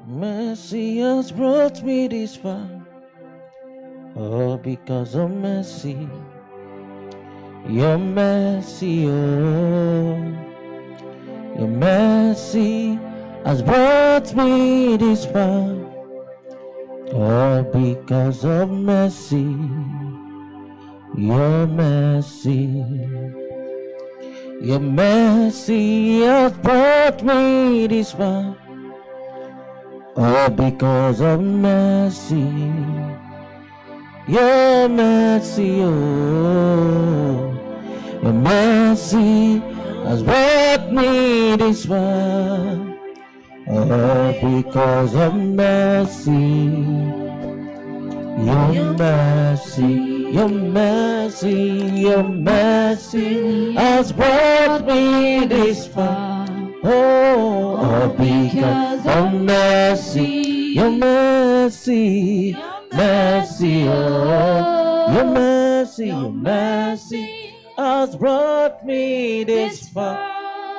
Mercy has brought me this far, all because of mercy. Your mercy, oh, your mercy has brought me this far, all because of mercy. Your mercy, your mercy has brought me this far, all because of mercy. Your mercy, oh, your mercy has brought me this far, all because of mercy. Your mercy, your mercy, your mercy has brought me this far, oh, all because of mercy. Your mercy, mercy, oh, your mercy has brought me this far.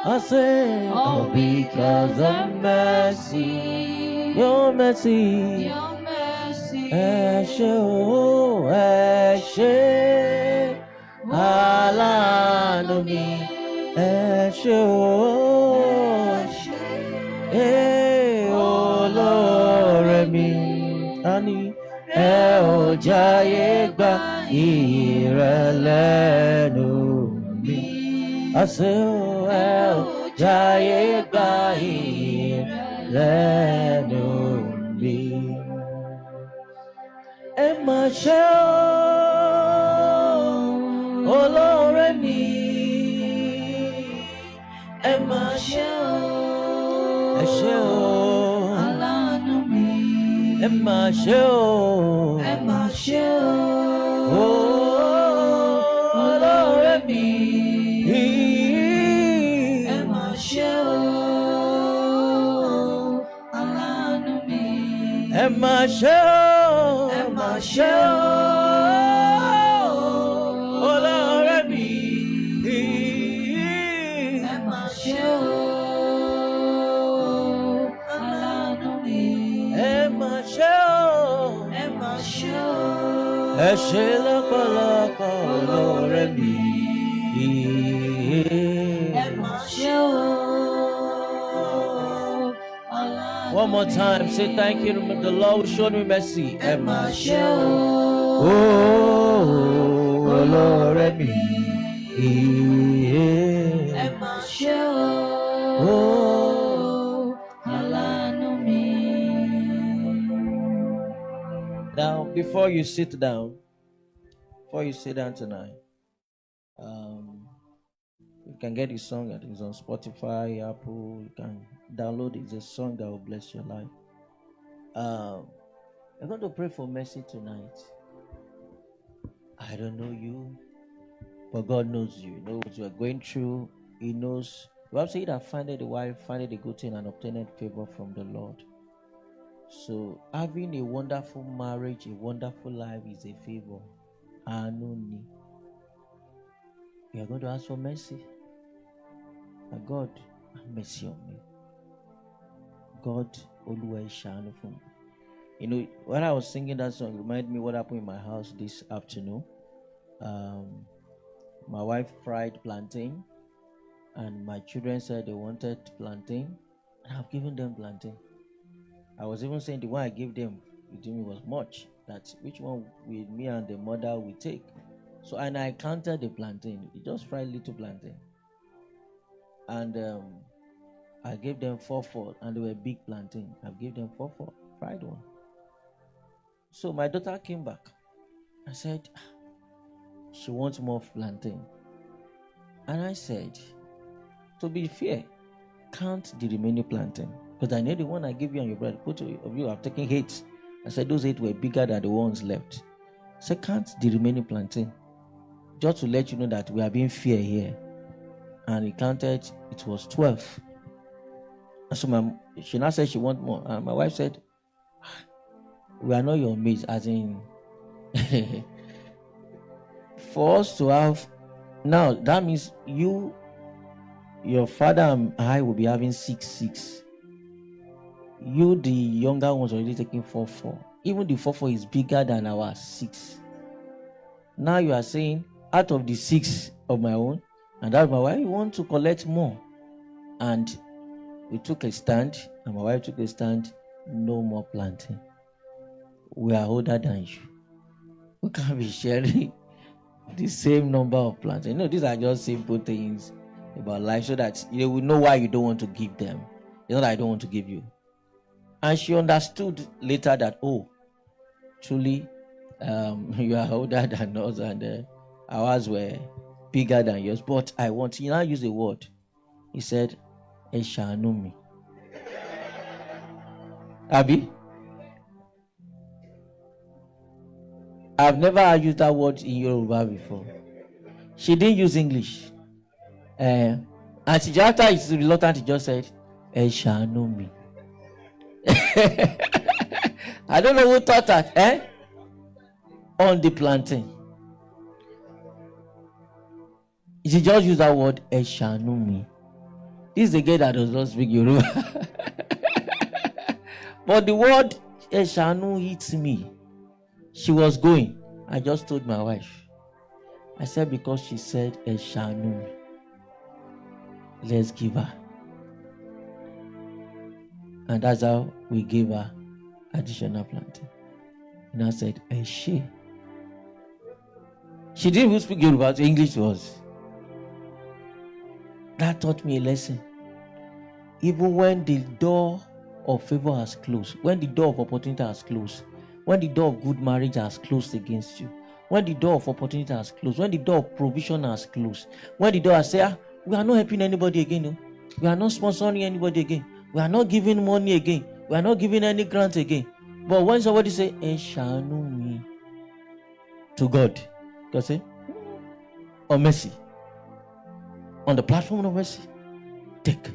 I say, all because of mercy. Your mercy, Eshe, oh, Eshe, alanu mi, Eshe, oh, olore mi, ani, o jaye gba ire lẹ́nu mi. I say, oh, jaye gba ire lẹ́nu mi. Ẹ máa ṣe olóore mi, ẹ máa ṣe ẹ ṣé aláàánú mi, ẹ máa ṣe olóore mi, ẹ máa ṣe aláàánú mi, ẹ máa ṣe olóore mi, ẹ máa ṣe aláàánú mi, ẹ máa ṣe ẹ ṣé lọ́pọ̀lọpọ̀ olóore mi, ẹ máa ṣe one more time, say thank you to the Lord who showed me mercy. Ẹ máa ṣe olóore mi, ẹ máa ṣe aláàánú mi. Now, before you sit down tonight, you can get the song. I think it's on Spotify, Apple. You can download it. It's a song that will bless your life. We're going to pray for mercy tonight. I don't know you, but God knows you. He knows what you are going through. He knows. You have said that findeth a wife, findeth a good thing, and obtaineth favor from the Lord. So having a wonderful marriage, a wonderful life is a favor. Anuni. We are going to ask for mercy. God, have mercy on me. God, Oluwa Ishanu for me. You know, when I was singing that song, it reminded me what happened in my house this afternoon. My wife fried plantain, and my children said they wanted plantain, and I've given them plantain. I was even saying the one I gave them, it was much. That's which one with me and the mother we take. So, and I counted the plantain. We just fried little plantain. And I gave them 4 and they were big plantain. I gave them 4 fried one. So my daughter came back. I said, she wants more plantain. And I said, to be fair, count the remaining plantain. Because I know the one I gave you and your brother, both of you have taken 8. I said those 8 were bigger than the ones left. So count the remaining plantain. Just to let you know that we are being fair here. And he counted, it was 12. And so she now said she wants more. And my wife said, we are not your mates, as in, for us to have Now that means your father and I will be having 6. You, the younger ones, already taking 4. Even the 4 is bigger than our 6. Now you are saying out of the 6 of my own and that of my wife, you want to collect more. And we took a stand, and my wife took a stand. No more planting. We are older than you. We can't be sharing the same number of plants. These are just simple things about life so that you will know why you don't want to give them. It's not that I don't want to give you. And she understood later that, oh, truly, you are older than us and ours were bigger than yours. But I want, you now use a word. He said, Eshanumi. Abi? I've never used that word in Yoruba before. She didn't use English. And she just, after it's reluctant, she just said, Eshanumi. I don't know who thought that, on the plantain. She just used that word, Eshanumi. This is the girl that does not speak Yoruba. But the word Eshanu hits me. She was going. I just told my wife. I said, because she said Eshanu, let's give her. And that's how we gave her additional planting. And I said, Eshe. She didn't even speak Yoruba, English was. That taught me a lesson. Even when the door of favor has closed, when the door of opportunity has closed, when the door of good marriage has closed against you, when the door of opportunity has closed, when the door of provision has closed, when the door has said, we are not helping anybody again, no? We are not sponsoring anybody again, we are not giving money again, we are not giving any grant again. But when somebody say, Eshanu me to God, God say, or mercy, on the platform of mercy, take.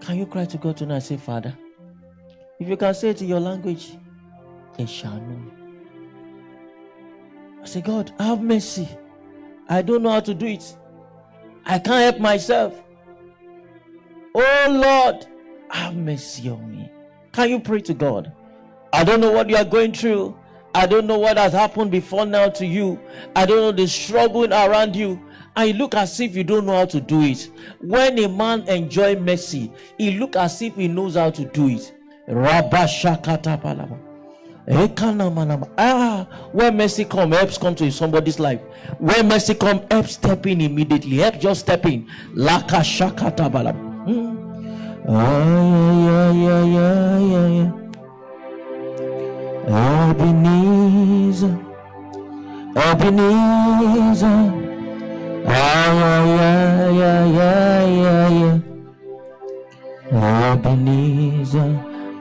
Can you cry to God tonight and say, Father, if you can say it in your language, Eshanu. I say, God, have mercy. I don't know how to do it. I can't help myself. Oh Lord, have mercy on me. Can you pray to God? I don't know what you are going through. I don't know what has happened before now to you. I don't know the struggle around you. And you look as if you don't know how to do it. When a man enjoys mercy, he look as if he knows how to do it. When mercy comes, helps come to somebody's life. When mercy comes, help step in immediately. Help just step in. Laka shakata balaba. Ebenezer, Ebenezer. Ebenezer,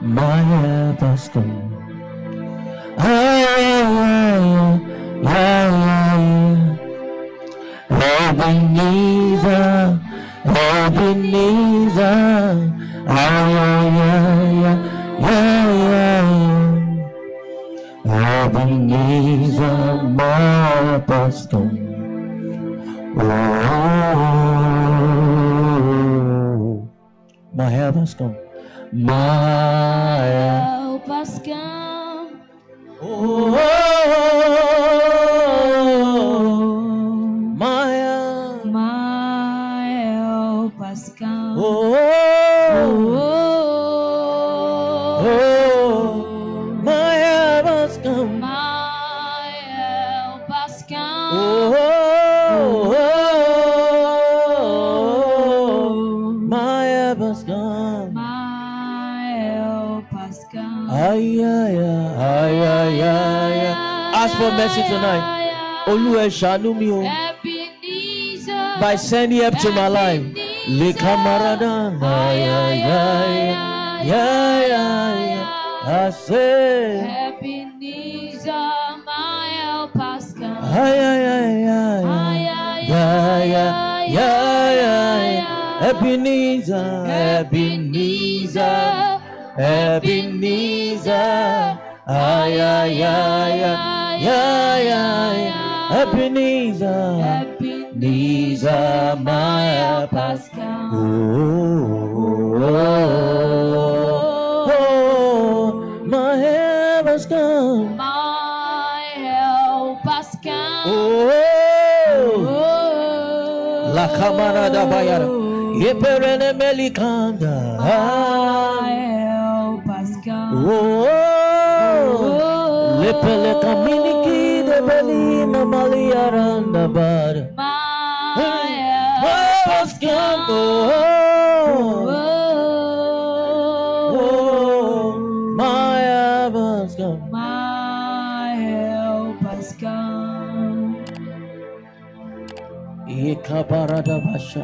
my help has come. Ebenezer, Ebenezer, Ebenezer, my help has come. Oh, my help has come. My help has come. Oh, my help has come. Oh, my help has come. My help has come. Oh, my help has come. My help has come. Ask for mercy tonight. Oluwa ṣàánú mi o. By sending help to my life. Le camarada. I say. Ebenezer, my help has come. Ebenezer, Ebenezer, Ebenezer, Ebenezer, Ebenezer, my help has come. Oh, my help has come. My help has come. La camarada bayara. Yeperene melikanda. My help has come. Lepele kaminiki de belina maliaranda bar. My help has come. My help has come. My help has come. Yekabarada basha.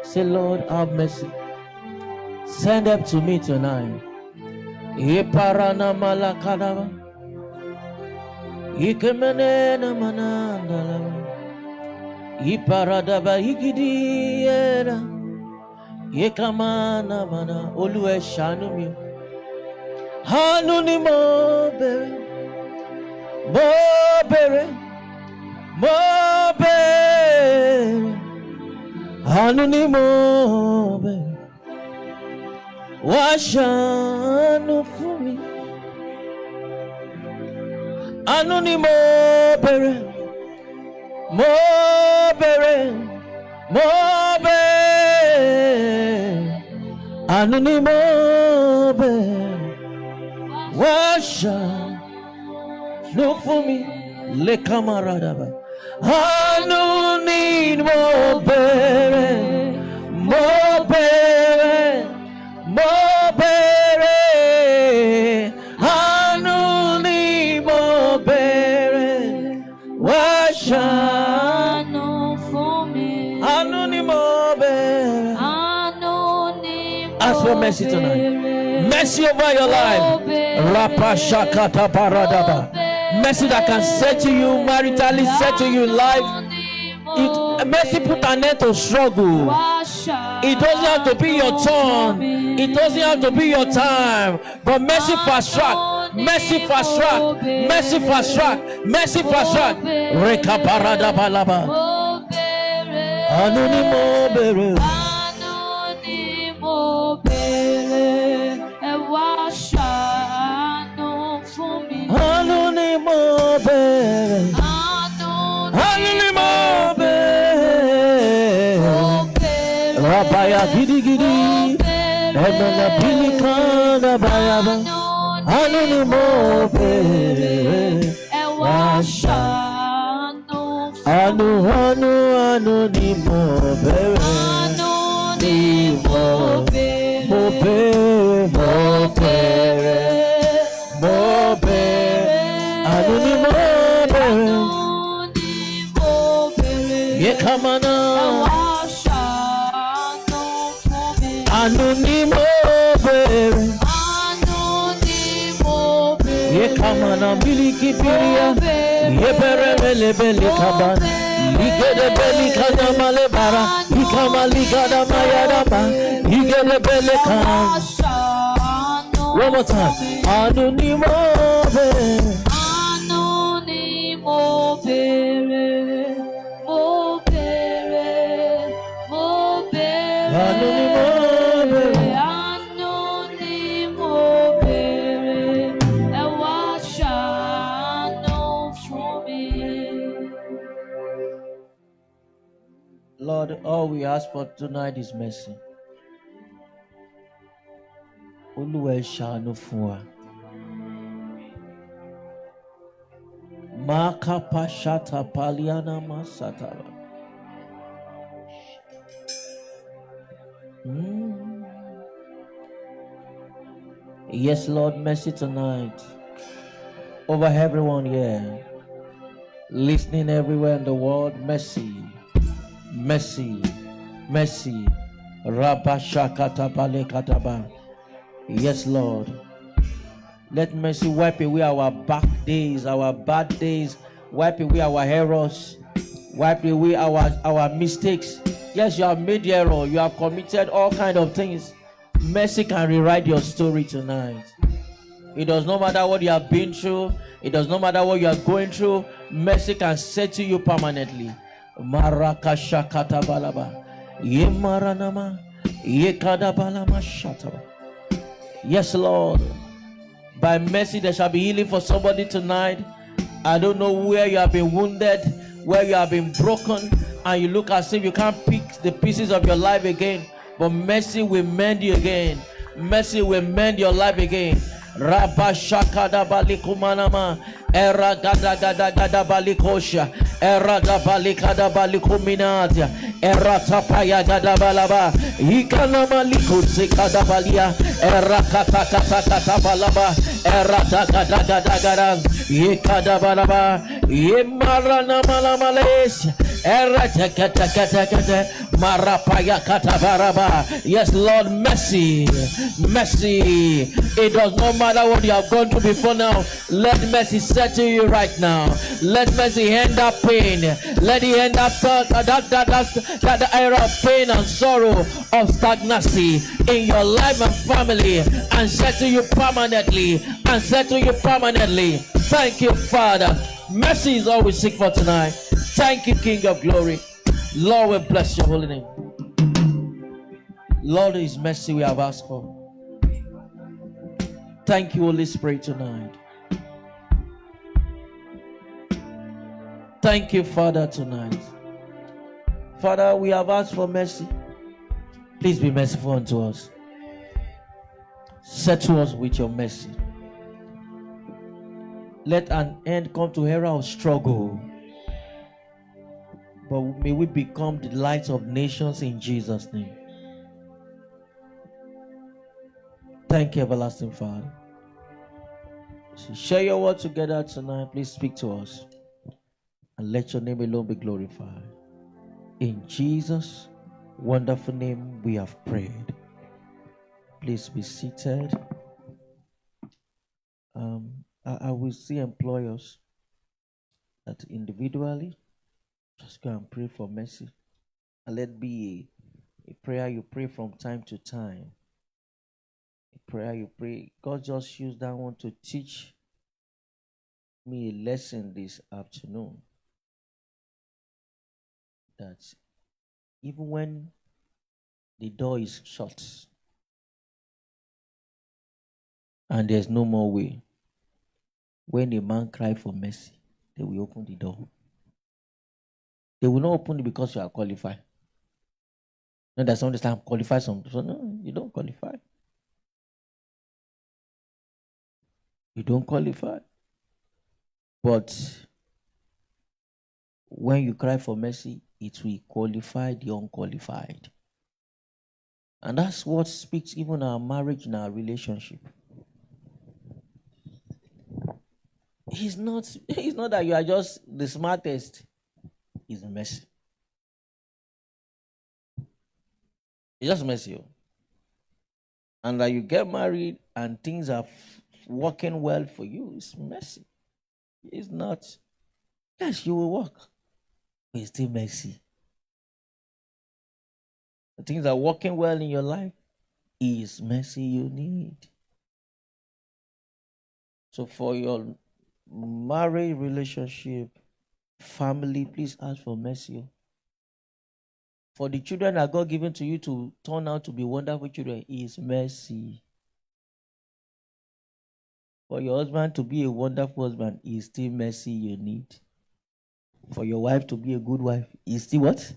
Say, Lord, have mercy. Send help to me tonight. Yeparana malakadaba. Ikemenena manandala. Iparadaba igidiera. Yekamana mana. Oluwe shanu mi. Hanu ni mo bere. Mo bere. Mo bere. Hanu ni mo bere. Washanu for me. Anu ni mo bere. Mo bere. Mo bere. Anu ni mo bere. Washanu for me. Le camarada. Anu ni mo bere. Mo bere. Mobere, Hanuni Mobere, Washanu for me. Hanuni Mobere. Ask for mercy tonight. Mercy over your life. Rapashakata Paradaba. Mercy that can settle you maritally, settle you in life. Mercy put an end to struggle. It doesn't have to be your turn. It doesn't have to be your time. But mercy fast track. Mercy fast track. Mercy fast track. Mercy fast track. Reka parada balaba. Anonimo bere. Anonimo bere. Washanu for me. Anonimo bere. Anonimo bere. Rabaya gidi gidi. Emana pilikana bayaba. Anonimo bere. Washanu. Anonimo bere. Anonimo bere. Anonimo bere. Yekamana. Anonimo bere. Yekamana biliki piria. Yebere bele bele kaban. Igede bele kana male bara. Ikamali kana mayaraba. Igede bele kan. One more time. Anonimo bere. Anonimo bere. Mo bere. Mo bere. Anonimo bere. Anonimo bere. Washanu for me. Lord, all we ask for tonight is mercy. Oluwa shanu fún wa. Makapa shata paliana masataba. Yes, Lord, mercy tonight over everyone here, listening everywhere in the world. Mercy, mercy, mercy. Rabashakata palekataba. Yes, Lord. Let mercy wipe away our back days, our bad days, wipe away our errors, wipe away our mistakes. Yes, you have made error, you have committed all kind of things. Mercy can rewrite your story tonight. It does not matter what you have been through. It does not matter what you are going through. Mercy can settle you permanently. Marakashakata balaba. Yemaranama. Yekadabalama shataba. Yes, Lord. By mercy, there shall be healing for somebody tonight. I don't know where you have been wounded, where you have been broken, and you look as if you can't pick the pieces of your life again. But mercy will mend you again. Mercy will mend your life again. Rabba shakada balikumanama. Era gada gada gada balikosha. Era da balikada balikuminatia. Era tapaya gada balaba. Ikana maliku zikada balia. Era kata kata kata balaba. Era da gada gada gada. Ikada balaba. Imarana malamales. Era teka teka teka teka. Marapaya kata baraba. Yes, Lord, mercy. Mercy. It does not matter what you have gone through before now. Let mercy settle you right now. Let mercy end that pain. Let it end that era of pain and sorrow, of stagnancy in your life and family, and settle you permanently. And settle you permanently. Thank you, Father. Mercy is all we seek for tonight. Thank you, King of Glory. Lord, we bless your holy name. Lord, is mercy we have asked for. Thank you, Holy Spirit, tonight. Thank you, Father, tonight. Father, we have asked for mercy. Please be merciful unto us. Settle us with your mercy. Let an end come to era of struggle. But may we become the light of nations in Jesus' name. Thank you, everlasting Father. So share your word together tonight. Please speak to us. And let your name alone be glorified. In Jesus' wonderful name we have prayed. Please be seated. I will see employers that individually just go and pray for mercy. And let be a prayer you pray from time to time. A prayer you pray. God just used that one to teach me a lesson this afternoon. That even when the door is shut and there's no more way, when a man cries for mercy, they will open the door. They will not open it because you are qualified. No, that's not the time qualified something. So no, you don't qualify. You don't qualify. But when you cry for mercy, it will qualify the unqualified. And that's what speaks even our marriage and our relationship. It's not that you are just the smartest. It's mercy. It's just mercy. And that you get married and things are working well for you, it's mercy. It's not. Yes, you will work, but it's still mercy. The things are working well in your life, is mercy you need. So for your marriage relationship, family, please ask for mercy. For the children that God given to you to turn out to be wonderful children, is mercy. For your husband to be a wonderful husband, is still mercy you need. For your wife to be a good wife, is still what?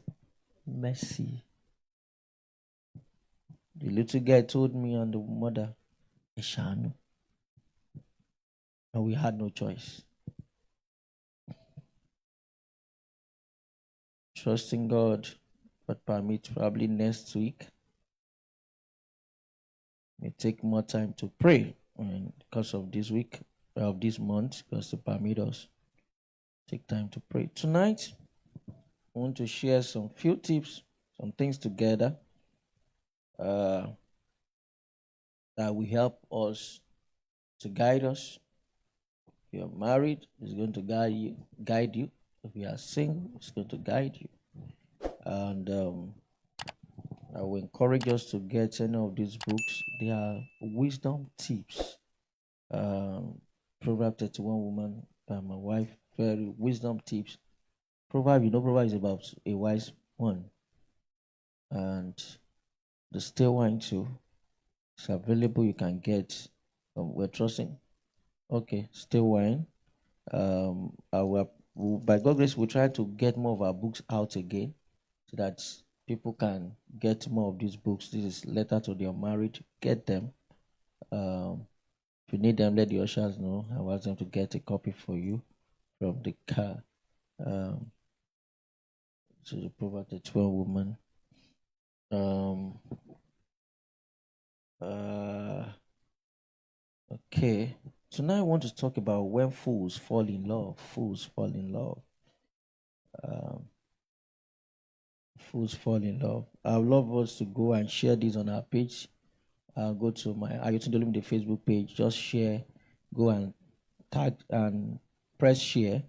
Mercy. The little girl told me and the mother, Eshanu. And we had no choice. Trusting God, but permit probably next week. May take more time to pray because of this week, of this month, because to permit us take time to pray. Tonight, I want to share some few tips, some things together that will help us to guide us. If you're married, it's going to guide you. If you are single, it's going to guide you. And I will encourage us to get any of these books. They are wisdom tips. Proverb 31 woman by my wife. Very wisdom tips. Proverb is about a wise one. And the still wine too. It's available. You can get. We're trusting. Okay, still wine. By God's grace, we try to get more of our books out again, so that people can get more of these books. This is letter to the unmarried. Get them. If you need them, let the ushers know. I want them to get a copy for you from the car. So the Proverbs, the 12 woman. Okay. So now I want to talk about when fools fall in love. Fools fall in love. Fools fall in love. I would love us to go and share this on our page. Go to my Ayotunde Olumide Facebook page. Just share. Go and tag and press share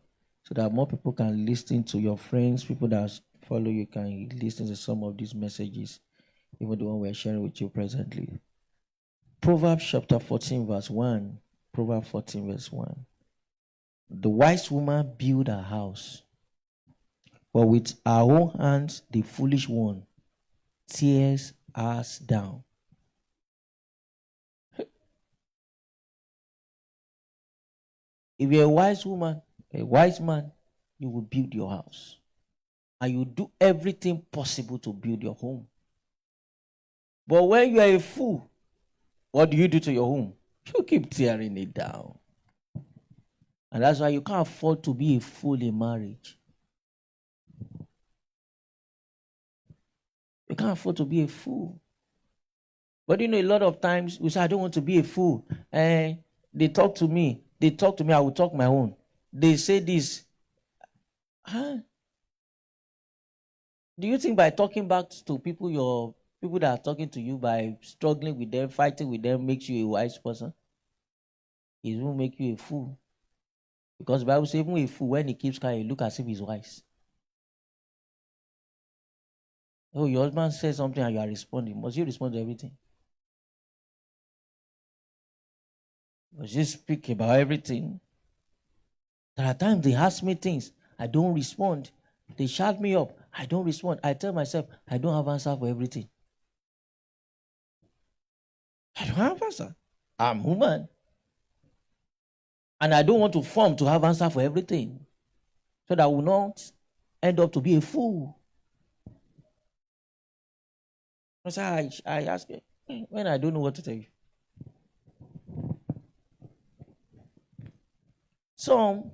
so that more people can listen to your friends. People that follow you can listen to some of these messages, even the one we're sharing with you presently. Proverbs chapter 14 verse 1. Proverbs 14 verse 1. The wise woman built her house, but with her own hands the foolish one tears us down. If you're a wise woman, a wise man, you will build your house. And you do everything possible to build your home. But when you are a fool, what do you do to your home? You keep tearing it down. And that's why you can't afford to be a fool in marriage. You can't afford to be a fool. But a lot of times we say, I don't want to be a fool. They talk to me, I will talk my own. They say this. Huh? Do you think by talking back to people that are talking to you, by struggling with them, fighting with them, makes you a wise person? It won't make you a fool. Because the Bible says even a fool, when he keeps quiet, look as if he's wise. Oh, your husband says something and you are responding. Must you respond to everything? Must you speak about everything? There are times they ask me things, I don't respond. They shout me up, I don't respond. I tell myself, I don't have answer for everything. I don't have answer. I'm human. And I don't want to form to have answer for everything, so that I will not end up to be a fool. So I ask you, when I don't know what to tell you. Some,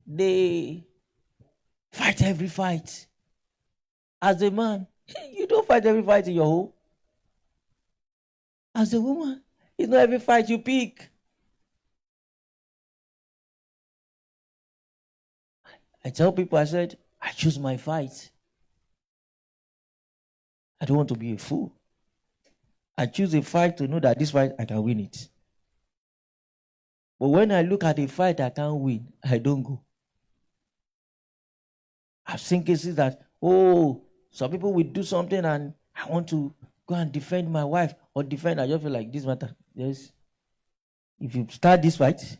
they fight every fight. As a man, you don't fight every fight in your home. As a woman, it's not every fight you pick. I tell people, I said, I choose my fight. I don't want to be a fool. I choose a fight to know that this fight, I can win it. But when I look at a fight I can't win, I don't go. I've seen cases that, some people will do something and I want to go and defend my wife or defend. I just feel like this matter. Yes. If you start this fight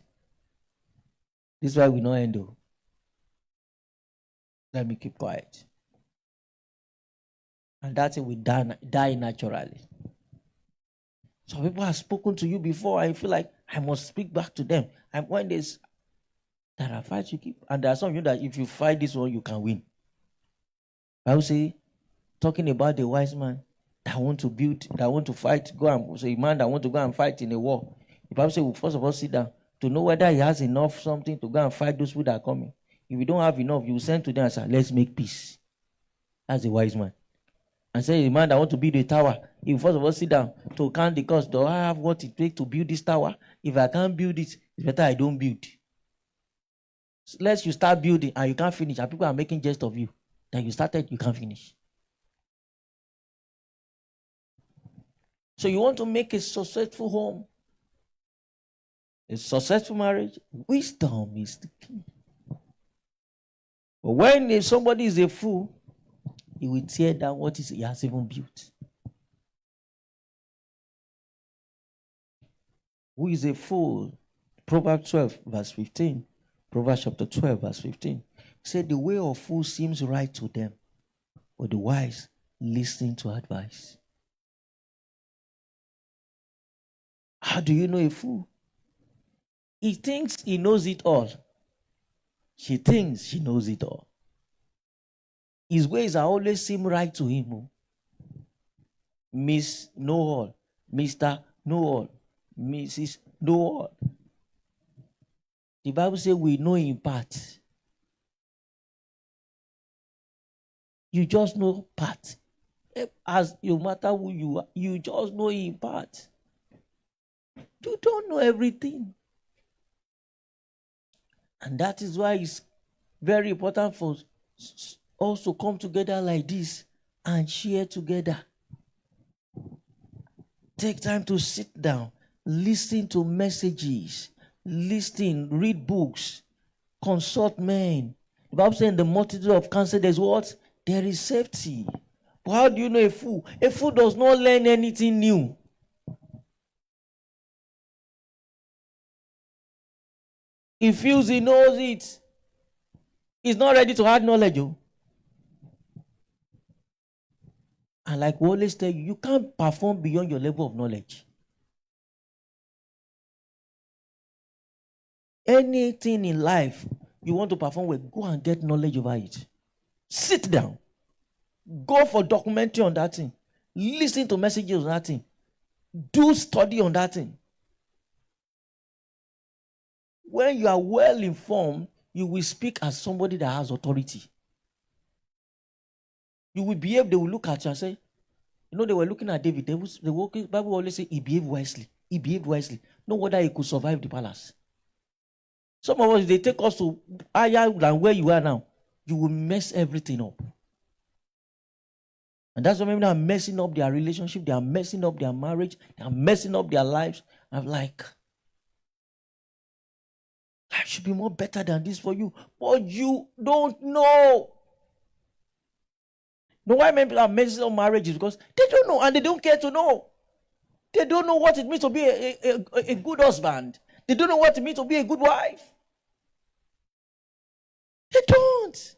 will not end. Let me keep quiet. And that's it, we die naturally. Some people have spoken to you before, I feel like I must speak back to them. And when there are fights you keep, and there are some of you that if you fight this one, you can win. I would say, talking about the wise man that want to fight, a man that want to go and fight in a war. The Bible says, first of all, sit down to know whether he has enough something to go and fight those people that are coming. If you don't have enough, you send to them and say, let's make peace. That's a wise man. And say, the man that want to build a tower, he first of all sit down to count the cost. Do I have what it takes to build this tower? If I can't build it, it's better I don't build. So unless you start building and you can't finish, and people are making jest of you, then you started, you can't finish. So you want to make a successful home, a successful marriage, wisdom is the key. But when somebody is a fool, he will tear down what he has even built. Who is a fool? Proverbs 12, verse 15. Proverbs chapter 12, verse 15. Said the way of fools seems right to them, but the wise listen to advice. How do you know a fool? He thinks he knows it all. She thinks she knows it all. His ways are always seem right to him. Miss Know All, Mr. Know All, Mrs. Know All. The Bible says we know in part. You just know part. As no matter who you are, you just know in part. You don't know everything. And that is why it's very important for us to come together like this and share together. Take time to sit down, listen to messages, listen, read books, consult men. The Bible says in the multitude of counsel, there's what? There is safety. But how do you know a fool? A fool does not learn anything new. He feels he knows it. He's not ready to add knowledge. And like we always tell you, you can't perform beyond your level of knowledge. Anything in life you want to perform with, go and get knowledge over it. Sit down. Go for documentary on that thing. Listen to messages on that thing. Do study on that thing. When you are well informed, you will speak as somebody that has authority. You will behave, they will look at you and say, you know, they were looking at David. The Bible always say he behaved wisely. He behaved wisely. No wonder he could survive the palace. Some of us, they take us to higher than where you are now. You will mess everything up. And that's why women are messing up their relationship. They are messing up their marriage. They are messing up their lives. I'm like, life should be more better than this for you. But you don't know. No, why many people are messing up marriages? Because they don't know and they don't care to know. They don't know what it means to be a good husband. They don't know what it means to be a good wife. They don't.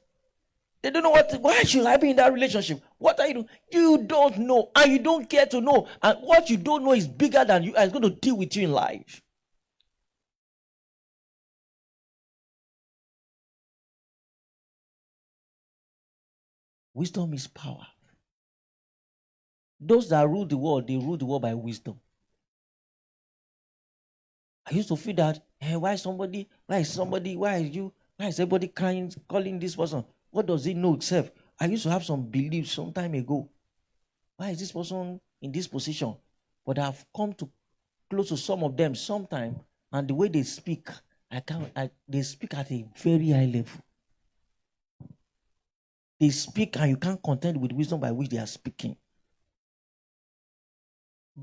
They don't know why should I be in that relationship? What are you doing? You don't know and you don't care to know. And what you don't know is bigger than you and it's going to deal with you in life. Wisdom is power. Those that rule the world, they rule the world by wisdom. I used to feel that, why is everybody crying, calling this person? What does he know itself? I used to have some beliefs some time ago. Why is this person in this position? But I've come to close to some of them sometime, and the way they speak, they speak at a very high level. They speak and you can't contend with wisdom by which they are speaking.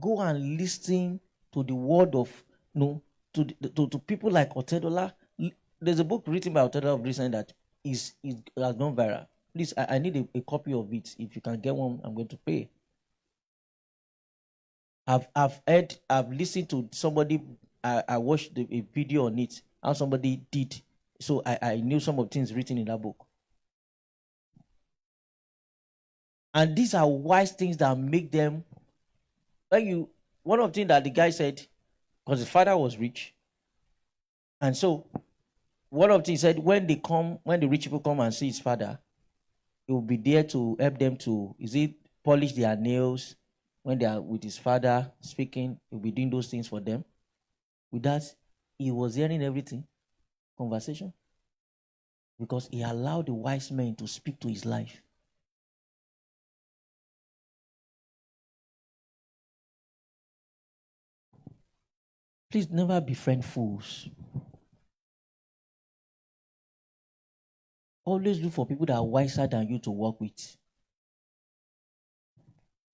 Go and listen to the word of, to people like Otedola. There's a book written by Otedola of recent that has gone viral. Please, I need a copy of it. If you can get one, I'm going to pay. I've listened to somebody. I watched a video on it, how somebody did. So I knew some of the things written in that book. And these are wise things that make them. One of the things that the guy said, because his father was rich, and so one of the things he said, when the rich people come and see his father, he will be there to help them to, polish their nails when they are with his father speaking. He will be doing those things for them. With that, he was hearing everything, conversation, because he allowed the wise men to speak to his life. Please never befriend fools. Always look for people that are wiser than you to work with.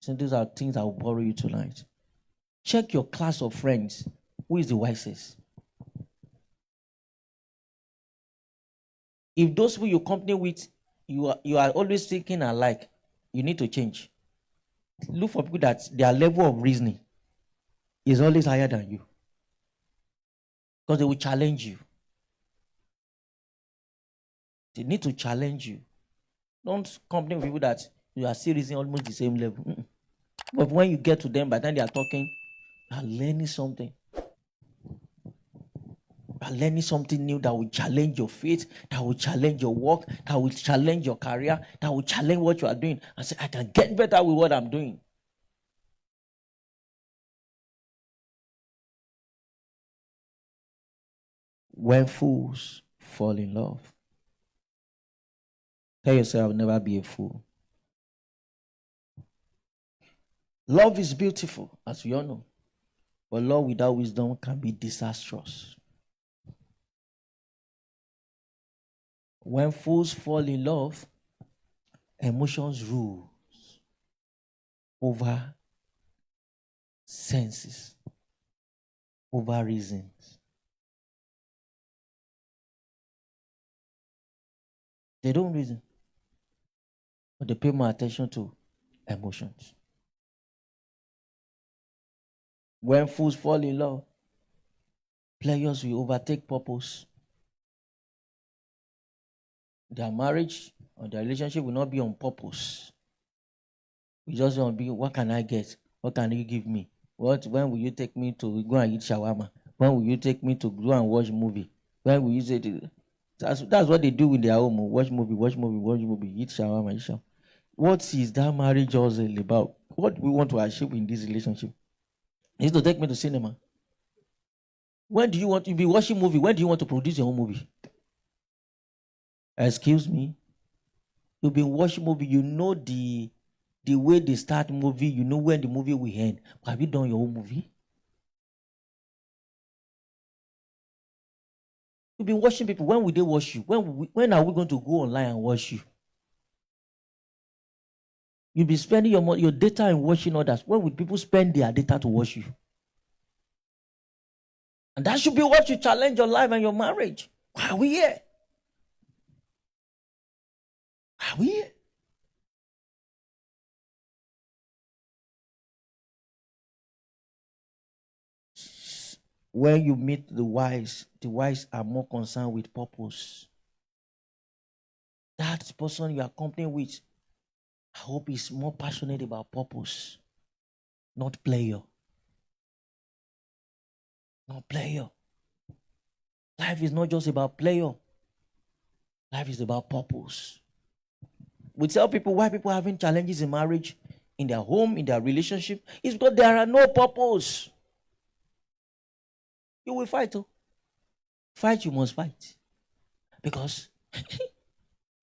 So these are things I will borrow you tonight. Check your class of friends. Who is the wisest? If those people you company with, you are always thinking alike, you need to change. Look for people that their level of reasoning is always higher than you. Because they will challenge you. They need to challenge you. Don't company with people that you are seriously almost the same level. But when you get to them, by the time they are talking, you are learning something. You are learning something new that will challenge your faith, that will challenge your work, that will challenge your career, that will challenge what you are doing. And say, I can get better with what I'm doing. When fools fall in love, tell yourself, I'll never be a fool. Love is beautiful, as we all know. But love without wisdom can be disastrous. When fools fall in love, emotions rule over senses, over reasons. They don't reason, but they pay more attention to emotions. When fools fall in love, players will overtake purpose. Their marriage or their relationship will not be on purpose. We just want to be, what can I get? What can you give me? When will you take me to go and eat shawarma? When will you take me to go and watch movie? When will you say that's what they do in their home. Watch movie, eat shawarma, eat shawarma. What is that marriage all about? What do we want to achieve in this relationship? Is to take me to cinema. When do you want to be watching movie? When do you want to produce your own movie? Excuse me. You've been watching movie, you know the way they start movie, you know when the movie will end. Have you done your own movie? You've been watching people. When will they watch you? When are we going to go online and watch you? You'll be spending your data in watching others. When will people spend their data to watch you? And that should be what you challenge your life and your marriage. Why are we here? Why are we here? When you meet the wise are more concerned with purpose. That person you are accompanying with, I hope is more passionate about purpose, not player. Not player. Life is not just about player. Life is about purpose. We tell people why people are having challenges in marriage, in their home, in their relationship, is because there are no purpose. You will fight. Fight, you must fight. Because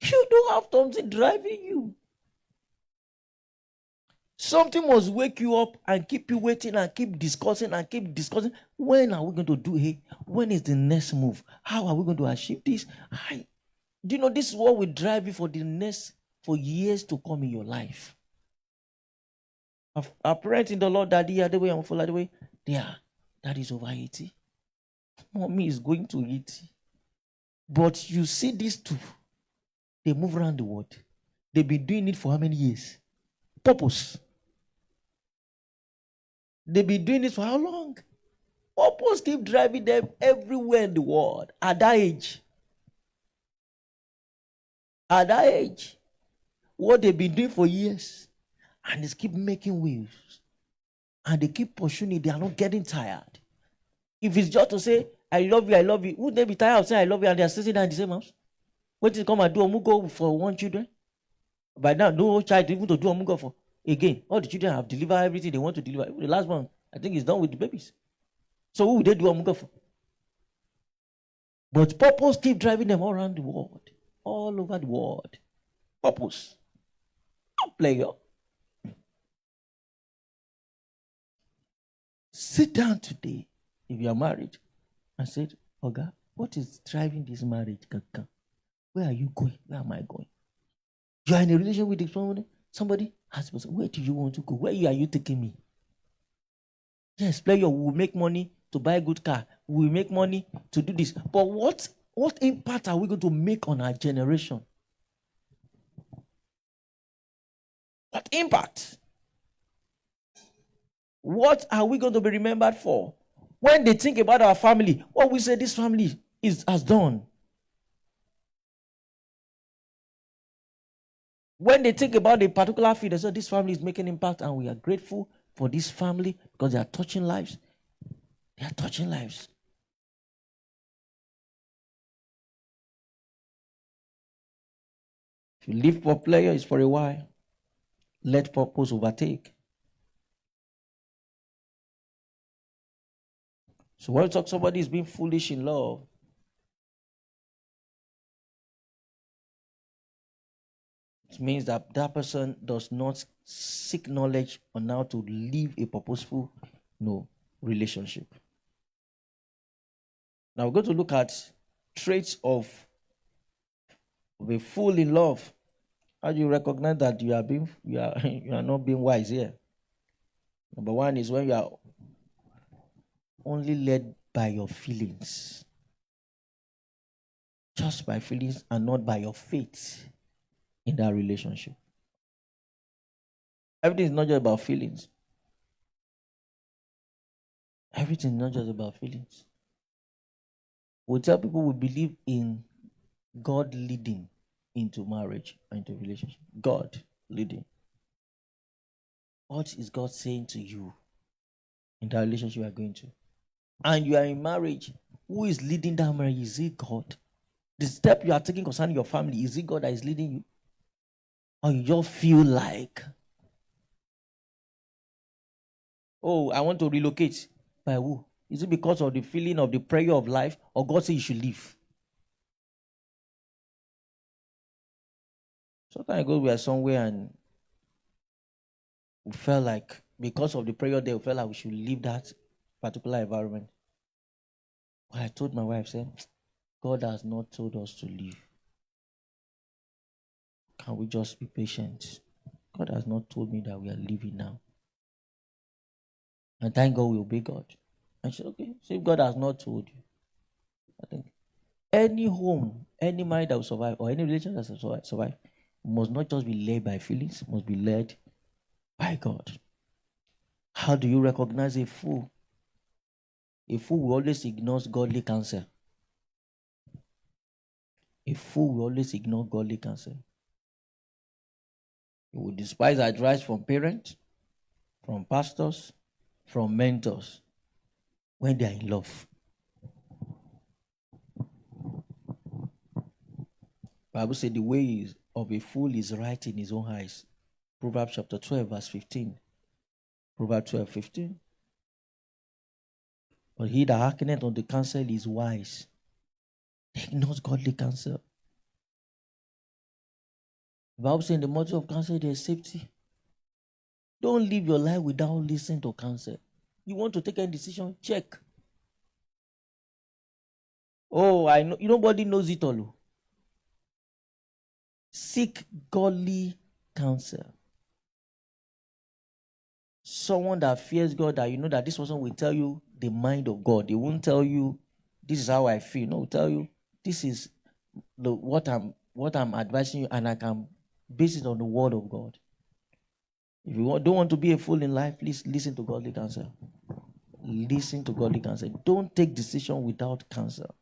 you don't have something driving you. Something must wake you up and keep you waiting and keep discussing. When are we going to do it? When is the next move? How are we going to achieve this? Do you know this is what will drive you for years to come in your life? Our parents in the Lord, Daddy, Adewe and Full Adewe, that is over 80. Mommy is going to 80. But you see these two, they move around the world. They've been doing it for how many years? Purpose. They've been doing this for how long? Purpose keep driving them everywhere in the world at that age. At that age. What they've been doing for years. And they keep making waves. And they keep pursuing it. They are not getting tired. If it's just to say, I love you, would they be tired of saying I love you and they are sitting down in the same house? What did come and do Omugo for one children? By now, no child even to do Omugo for. Again, all the children have delivered everything they want to deliver. The last one, I think, is done with the babies. So who would they do Omugo for? But purpose keep driving them all around the world. All over the world. Purpose. Not player. Sit down today, if you are married, and say, Oga, what is driving this marriage? Where are you going? Where am I going? You are in a relationship with someone. Somebody asks, where do you want to go? Where are you taking me? Yes, player, we will make money to buy a good car. We will make money to do this. But what impact are we going to make on our generation? What impact? What are we going to be remembered for? When they think about our family, what we say this family has done. When they think about a particular field, they say this family is making impact, and we are grateful for this family because they are touching lives. They are touching lives. If you live for pleasure, it's for a while. Let purpose overtake. So when we talk somebody is being foolish in love, it means that that person does not seek knowledge on how to live a purposeful, relationship. Now we're going to look at traits of a fool in love. How do you recognize that you are not being wise here? Number one is when you are only led by your feelings. Just by feelings and not by your faith in that relationship. Everything is not just about feelings. Everything is not just about feelings. We tell people we believe in God leading into marriage or into relationship. God leading. What is God saying to you in that relationship you are going to? And you are in marriage. Who is leading that marriage? Is it God? The step you are taking concerning your family, is it God that is leading you? Or you just feel like, oh, I want to relocate. By who? Is it because of the feeling of the prayer of life, or God said you should leave? Sometimes ago we are somewhere and we felt like because of the prayer there, we felt like we should leave that particular environment. But I told my wife, said, God has not told us to leave. Can we just be patient? God has not told me that we are leaving now. And thank God we obey God. And she said, okay, so if God has not told you, I think any home, any marriage that will survive, or any relationship that will survive, must not just be led by feelings, must be led by God. How do you recognize a fool? A fool will always ignore godly counsel. A fool will always ignore godly counsel. He will despise advice from parents, from pastors, from mentors when they are in love. Bible said the way of a fool is right in his own eyes. Proverbs chapter 12, verse 15. Proverbs 12, 15. But he that hearkeneth unto counsel is wise. They ignore godly counsel. The Bible says in the multitude of counsel there is safety. Don't live your life without listening to counsel. You want to take a decision? Check. Oh, I know. Nobody knows it all. Seek godly counsel. Someone that fears God, that you know that this person will tell you the mind of God. They won't tell you, this is how I feel. No, tell you, this is what I'm advising you, and I can base it on the word of God. If you don't want to be a fool in life, please listen to godly counsel. Listen to godly counsel. Don't take decision without counsel.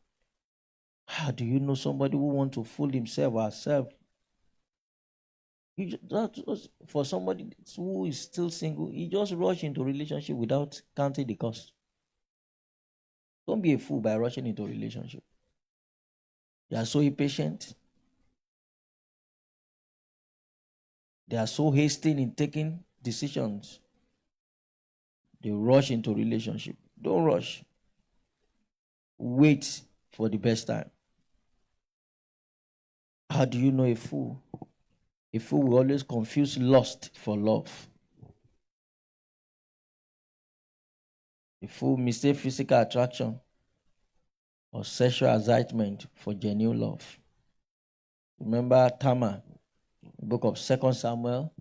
How do you know somebody who wants to fool himself or herself? For somebody who is still single, you just rush into a relationship without counting the cost. Don't be a fool by rushing into a relationship. They are so impatient. They are so hasty in taking decisions. They rush into a relationship. Don't rush. Wait for the best time. How do you know a fool? A fool will always confuse lust for love. A fool mistake physical attraction or sexual excitement for genuine love. Remember Tamar, the book of 2 Samuel,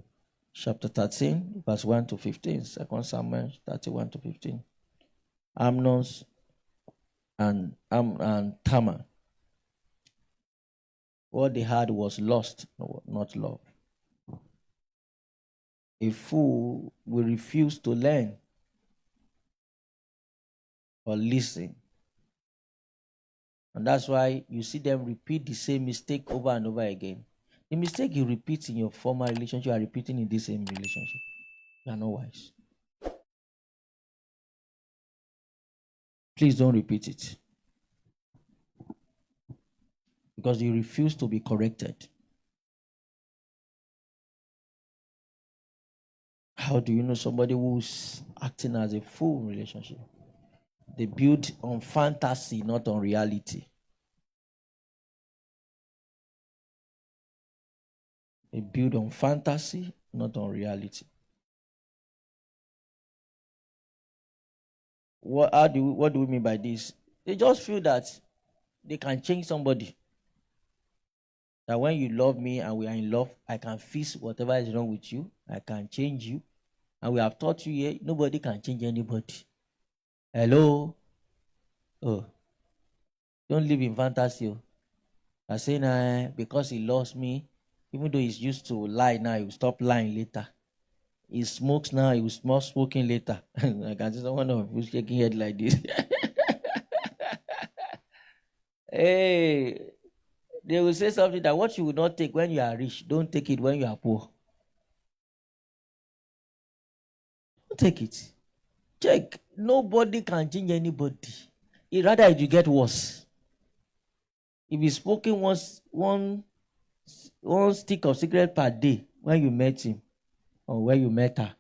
chapter 13, verse 1 to 15. 2 Samuel 31 to 15. Amnon's and Tamar. What they had was lust, not love. A fool will refuse to learn. or listen. And that's why you see them repeat the same mistake over and over again. The mistake you repeat in your former relationship, you are repeating in this same relationship. You are not wise. Please don't repeat it. Because you refuse to be corrected. How do you know somebody who's acting as a fool in relationship? They build on fantasy, not on reality. They build on fantasy, not on reality. What do we mean by this? They just feel that they can change somebody. That when you love me and we are in love, I can fix whatever is wrong with you. I can change you. And we have taught you here, nobody can change anybody. Hello? Oh, don't live in fantasy. I say, because he loves me, even though he's used to lie now, he will stop lying later. He smokes now, he will stop smoking later. I can see someone who's shaking head like this. Hey, they will say something that what you will not take when you are rich, don't take it when you are poor. Don't take it. Check. Nobody can change anybody. Rather, it will get worse. If he's smoking one stick of cigarette per day when you met him or when you met her,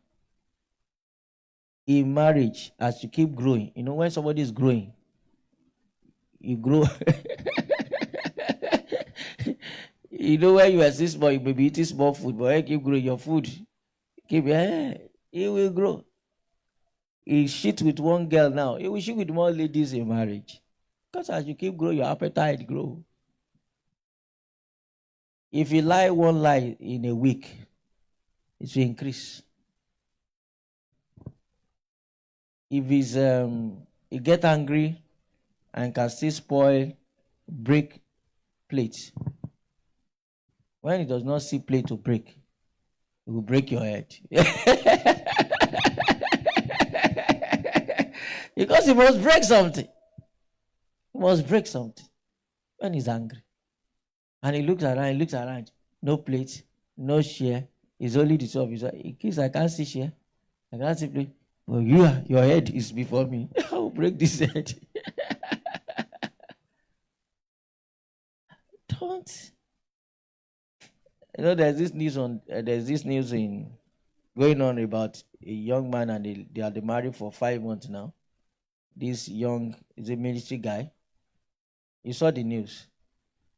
in marriage, as you keep growing, when somebody is growing, you grow. When you are still small, you may be eating small food, but when you keep growing, your food it will grow. He shit with one girl now. He will shit with more ladies in marriage. Because as you keep growing, your appetite grow. If you lie one lie in a week, it will increase. If he get angry and can still spoil, break plates. When he does not see plate to break, it will break your head. Because he must break something. He must break something when he's angry. And he looks around, no plate, no share. It's only the two of you. In case I can't see share, I can't see plate. Well, your head is before me. I will break this head. Don't. There's this news going on about a young man and they are married for 5 months now. This young is a military guy. You saw the news.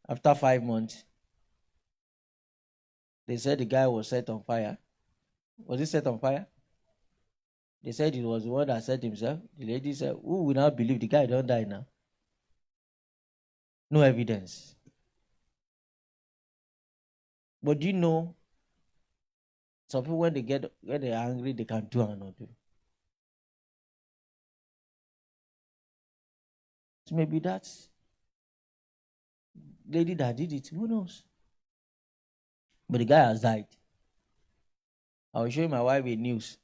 After 5 months, they said the guy was set on fire. Was he set on fire? They said it was the one that set himself. The lady said, who will not believe the guy don't die now? No evidence. But do you know, some people when they're angry, they can do and not do. So maybe that's lady that did it. Who knows? But the guy has died. I will show you my wife a news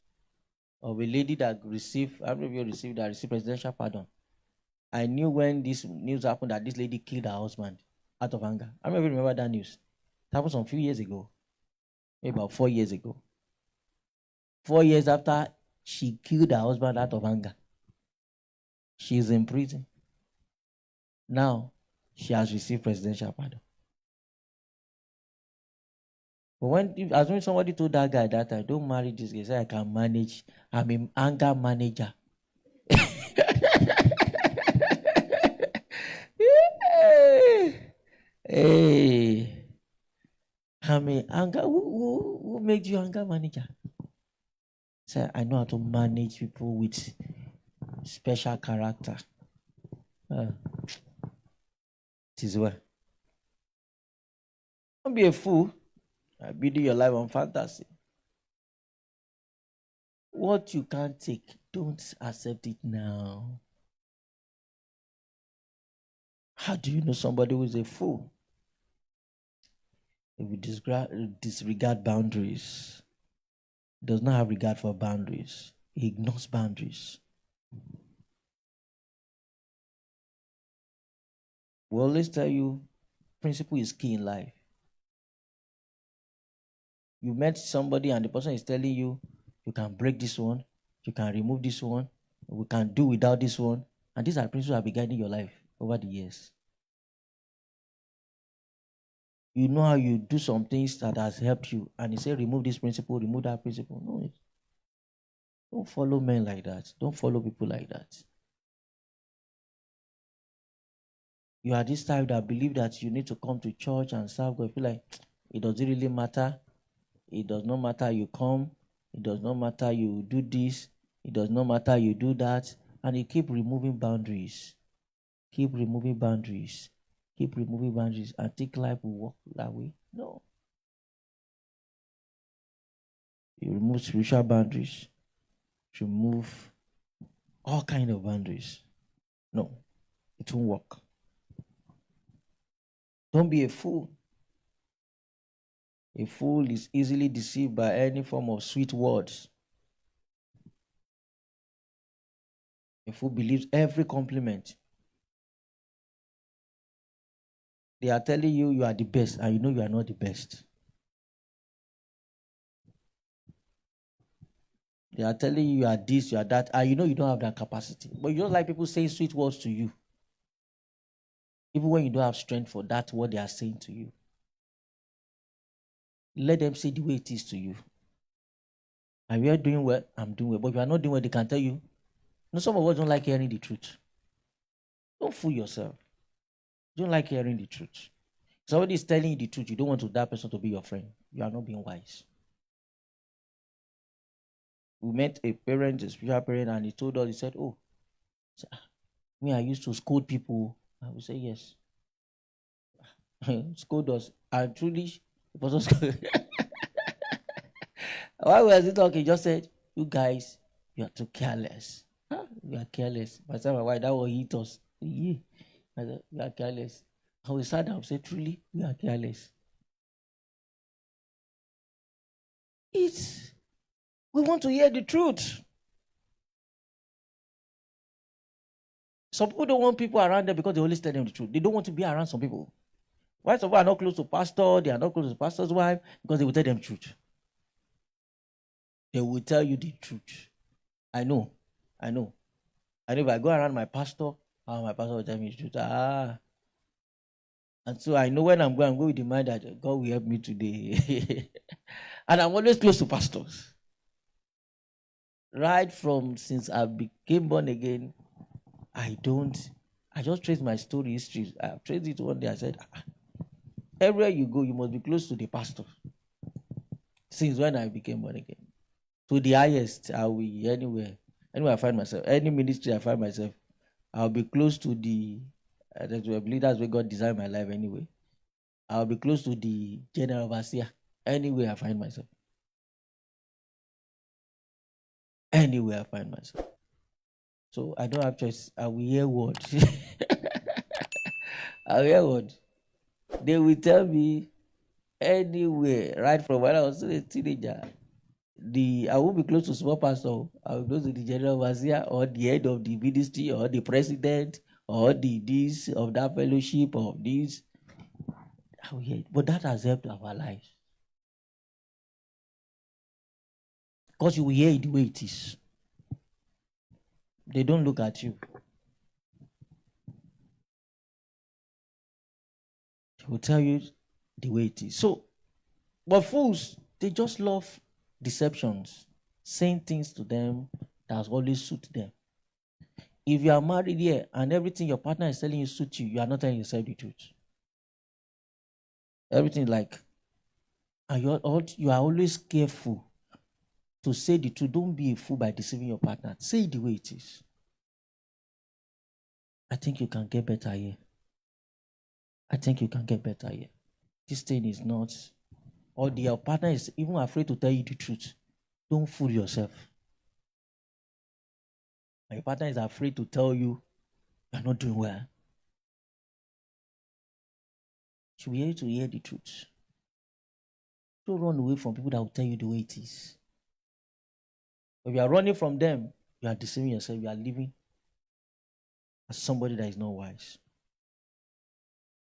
of a lady that received, I don't know if you received presidential pardon. I knew when this news happened that this lady killed her husband out of anger. I don't know if you remember that news. It happened some few years ago. Maybe about 4 years ago. 4 years after she killed her husband out of anger. She's in prison. Now, she has received presidential pardon. But as somebody told that guy that I don't marry this guy, say I can manage. I'm an anger manager. Hey, I'm an anger. Who made you anger manager? Say I know how to manage people with special character. It is well. Don't be a fool. Building your life on fantasy. What you can't take, don't accept it now. How do you know somebody who is a fool? If you disregard boundaries, does not have regard for boundaries, he ignores boundaries. We always tell you, principle is key in life. You met somebody and the person is telling you, you can break this one, you can remove this one, we can do without this one. And these are principles that have been guiding your life over the years. You know how you do some things that has helped you, and you say, remove this principle, remove that principle. No, don't follow men like that. Don't follow people like that. You are this type that believe that you need to come to church and serve God. Feel like it doesn't really matter. It does not matter you come. It does not matter you do this. It does not matter you do that. And you keep removing boundaries. Keep removing boundaries. Keep removing boundaries and think life will work that way. No. You remove spiritual boundaries. You remove all kind of boundaries. No. It won't work. Don't be a fool. A fool is easily deceived by any form of sweet words. A fool believes every compliment. They are telling you you are the best, and you know you are not the best. They are telling you you are this, you are that, and you know you don't have that capacity. But you don't like people saying sweet words to you. Even when you don't have strength for that, what they are saying to you. Let them say the way it is to you. And you are doing well, I'm doing well. But if you are not doing well, they can tell you. No, some of us don't like hearing the truth. Don't fool yourself. You don't like hearing the truth. Somebody is telling you the truth, you don't want that person to be your friend. You are not being wise. We met a parent, a spiritual parent, and he told us, he said, oh, me, I used to scold people. I would say, yes. Scold us. And truly, it was scold. Why was he talking? He just said, you guys, you are too careless. Huh? You are careless. My son, my wife, that will hit us. Yeah. I said, you are careless. I was sad. I would say, truly, we are careless. We want to hear the truth. Some people don't want people around them because they always tell them the truth. They don't want to be around some people. Why some people are not close to pastor? They are not close to pastor's wife because they will tell them the truth. They will tell you the truth. I know. And if I go around my pastor will tell me the truth. And so I know when I'm going with the mind that God will help me today. And I'm always close to pastors. Right from since I became born again, I just trace my story history. I traced it one day. I said, everywhere you go, you must be close to the pastor. Since when I became born again. To the highest, I will anywhere I find myself, any ministry I find myself, I'll be close to the, I believe that's where God designed my life anyway. I'll be close to the general overseer, anywhere I find myself. Anywhere I find myself. So I don't have choice. I will hear word. I will hear word. They will tell me anywhere, right from when I was a teenager. I won't be close to small pastor. I will be close to the general overseer or the head of the ministry or the president or the this of that fellowship of this. I will hear it. But that has helped our lives. Because you will hear it the way it is. They don't look at you. They will tell you the way it is. So, but fools, they just love deceptions, saying things to them that always suit them. If you are married here and everything your partner is telling you suits you, you are not telling yourself the truth. Everything and you are always careful to say the truth. Don't be a fool by deceiving your partner. Say it the way it is. I think you can get better here. This thing is not, or your partner is even afraid to tell you the truth. Don't fool yourself. And your partner is afraid to tell you you're not doing well. You should be able to hear the truth. Don't run away from people that will tell you the way it is. If you are running from them, you are deceiving yourself. You are living as somebody that is not wise.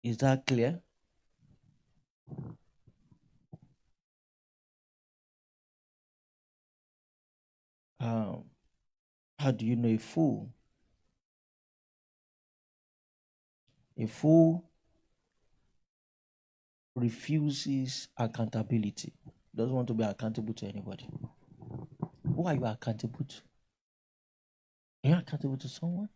Is that clear? Um, how do you know a fool? A fool refuses accountability. Doesn't want to be accountable to anybody. Who are you accountable to? Are you accountable to someone?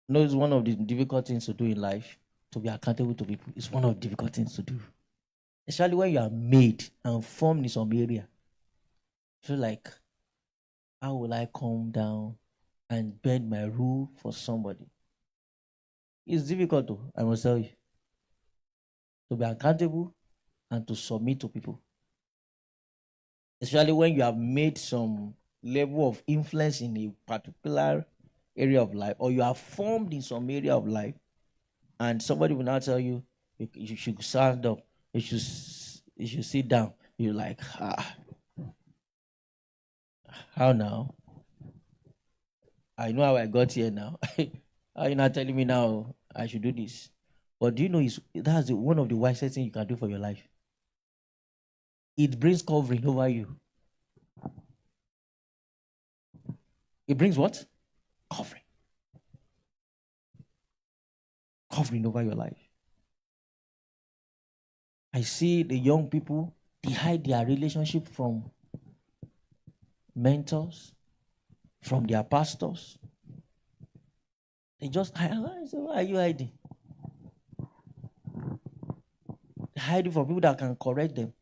No, it's one of the difficult things to do in life. To be accountable to people. It's one of the difficult things to do. Especially when you are made and formed in some area. So like, how will I come down and bend my rule for somebody? It's difficult though, I must tell you. To be accountable and to submit to people. Especially when you have made some level of influence in a particular area of life, or you are formed in some area of life, and somebody will now tell you you should stand up, you should sit down. You're like, how now? I know how I got here now. How you not telling me now I should do this? But do you know that's one of the wisest things you can do for your life? It brings covering over you. It brings what? Covering. Covering over your life. I see the young people, they hide their relationship from mentors, from their pastors. They just hide. I say, why are you hiding? They're hiding from people that can correct them.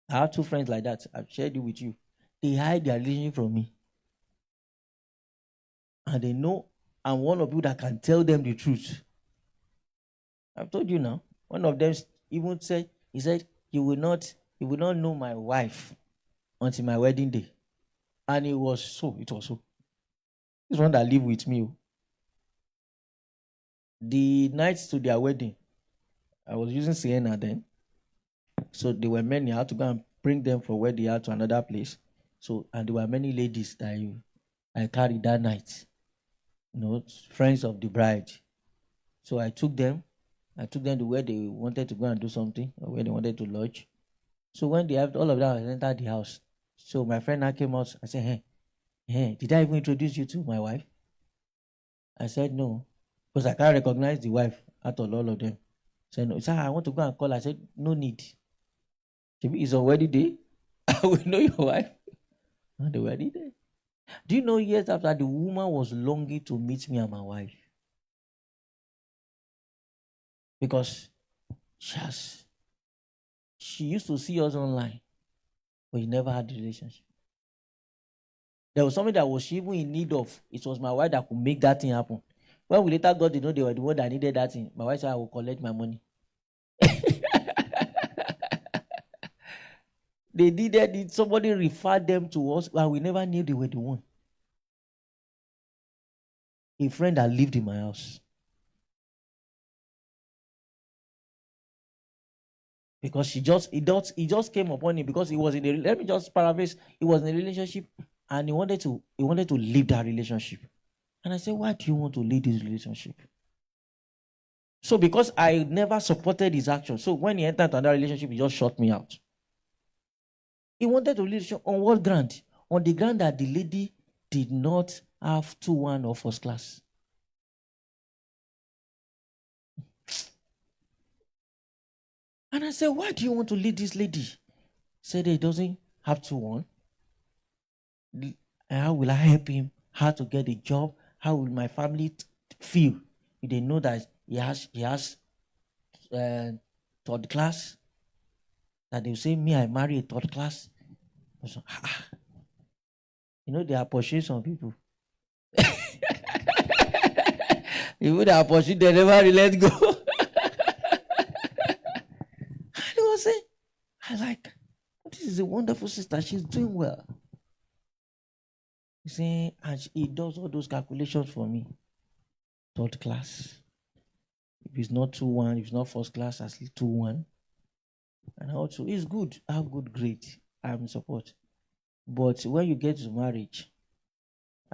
I have two friends like that. I've shared it with you. They hide their relationship from me. And they know I'm one of you that can tell them the truth. I've told you now. One of them even said, he said, you will not know my wife until my wedding day. And it was so. This one that live with me. The night to their wedding, I was using Sienna then. So there were many. I had to go and bring them from where they are to another place. So, and there were many ladies that I carried that night. Friends of the bride. So I took them to where they wanted to go and do something, or where they wanted to lodge. So when they have all of them, I entered the house. So my friend now came out. I said, hey, did I even introduce you to my wife? I said no, because I can't recognize the wife out of all of them. I said no. He said, I want to go and call. I said, no need. It's on wedding day. I will know your wife on the wedding day. Do you know years after the woman was longing to meet me and my wife? Because she used to see us online, but we never had a relationship. There was something that was she even in need of. It was my wife that could make that thing happen. When we later got to know they were the one that needed that thing, my wife said, I will collect my money. They needed it. Somebody referred them to us, and we never knew they were the one. A friend that lived in my house. Because he just came upon him because he was in a, let me just paraphrase, he was in a relationship and he wanted to leave that relationship. And I said, why do you want to leave this relationship? So because I never supported his action, so when he entered another relationship, he just shut me out. He wanted to leave on what ground? On the ground that the lady did not have 2-1 or first class. And I said, why do you want to leave this lady? He said he doesn't have 2-1. How will I help him? How to get a job? How will my family feel if they know that he has third class? That they will say, me, I marry a third class. So, they are pursuing some people. People that are pursuing, they never let go. And he was saying, I like, this is a wonderful sister. She's doing well. He's saying, and he does all those calculations for me. Third class. If it's not 2-1, if it's not first class, at least 2-1. And also, it's good. Have good grade. I'm in support. But when you get to marriage,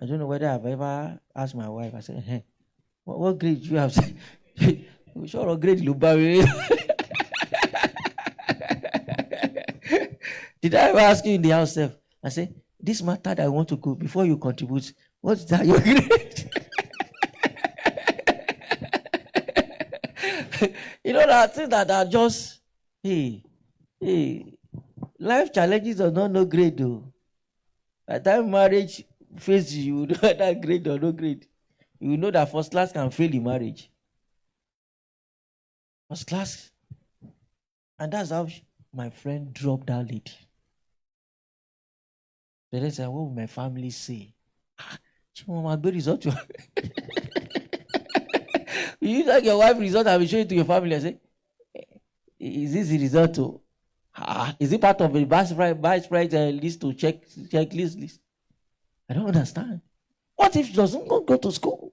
I don't know whether I've ever asked my wife. I said, hey, what grade do you have? Sure, grade Lubawi. Did I ever ask you in the house self? I say, this matter that I want to go before you contribute. What's that your grade? You know that things that are just hey, life challenges are not no grade though. By the time marriage fails you, you know whether grade or no grade. You know that first class can fail in marriage. First class. And that's how my friend dropped that lady. Then they said, what will my family say? My good result. You like your wife result, I will show it to your family. I say, is this the result? Is it part of a vice price list to check list? I don't understand. What if she doesn't go to school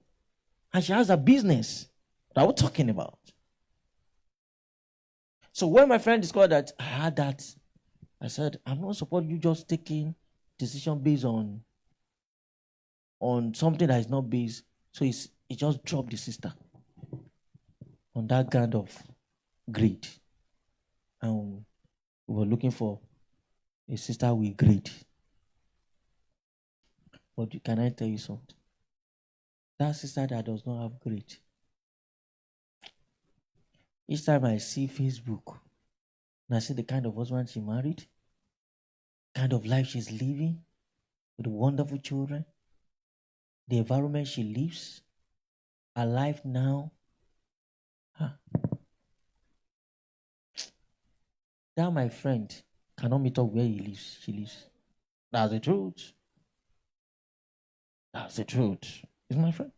and she has a business that we're talking about? So when my friend discovered that I had that, I said, I'm not supporting you just taking decision based on something that is not based. So he just dropped the sister on that kind of grade. And we were looking for a sister with grade. But can I tell you something? That sister that does not have grade, each time I see Facebook and I see the kind of husband she married, kind of life she's living with wonderful children, the environment she lives, her life now, that my friend cannot meet up where she lives. That's the truth. That's the truth. Is my friend.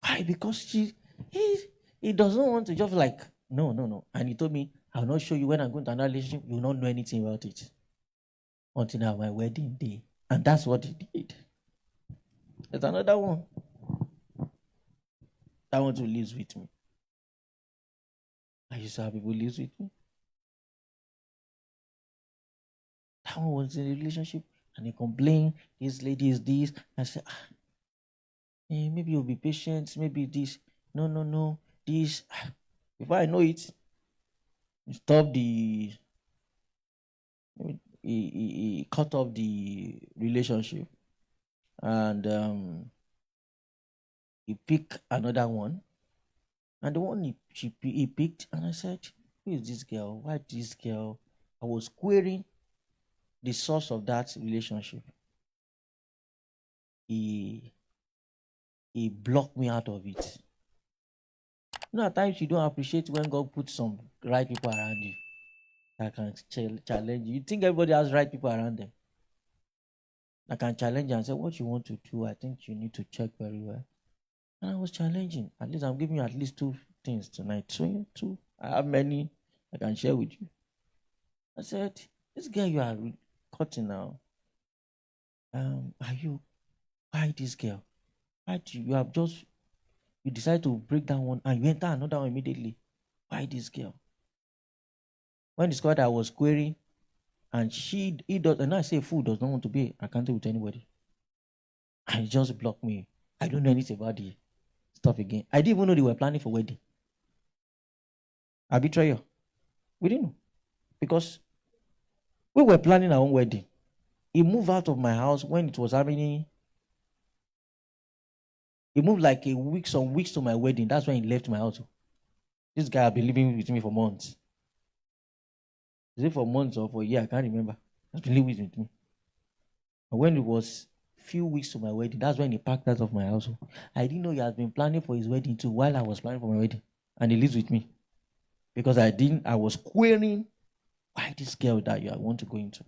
Why? Because he doesn't want to just like, no. And he told me, I'll not show you when I'm going to another relationship, you will not know anything about it. Until now, my wedding day. And that's what he did. There's another one. That one to live with me. I used to have people live with me. That one was in a relationship and he complained, this lady is this. I said, maybe you'll be patient, maybe this. No, this. Before I know it, stop the he cut off the relationship and he picked another one. And the one he picked, and I said, who is this girl? Why this girl? I was querying the source of that relationship. He blocked me out of it. You know, at times you don't appreciate when God puts some right people around you that can challenge you. You think everybody has right people around them that can challenge you and say, what you want to do, I think you need to check very well. And I was challenging. At least I'm giving you at least 2 things tonight. So 2. I have many I can share with you. I said, this girl you are cutting now, why this girl? Why do you have just, you decide to break down one and you enter another one immediately? Why this girl? When discovered I was querying and he does, and I say fool does not want to be accountable to anybody. And he just blocked me. I don't know anything about the stuff again. I didn't even know they were planning for wedding. A betrayal. We didn't know. Because we were planning our own wedding. He moved out of my house when it was happening. He moved like some weeks to my wedding. That's when he left my house. This guy had been living with me for months. Is it for months or for a year? I can't remember. He's been living with me. And when it was few weeks to my wedding, that's when he packed out of my house. I didn't know he had been planning for his wedding too while I was planning for my wedding. And he lives with me. Because I was querying why this girl that you want to go into.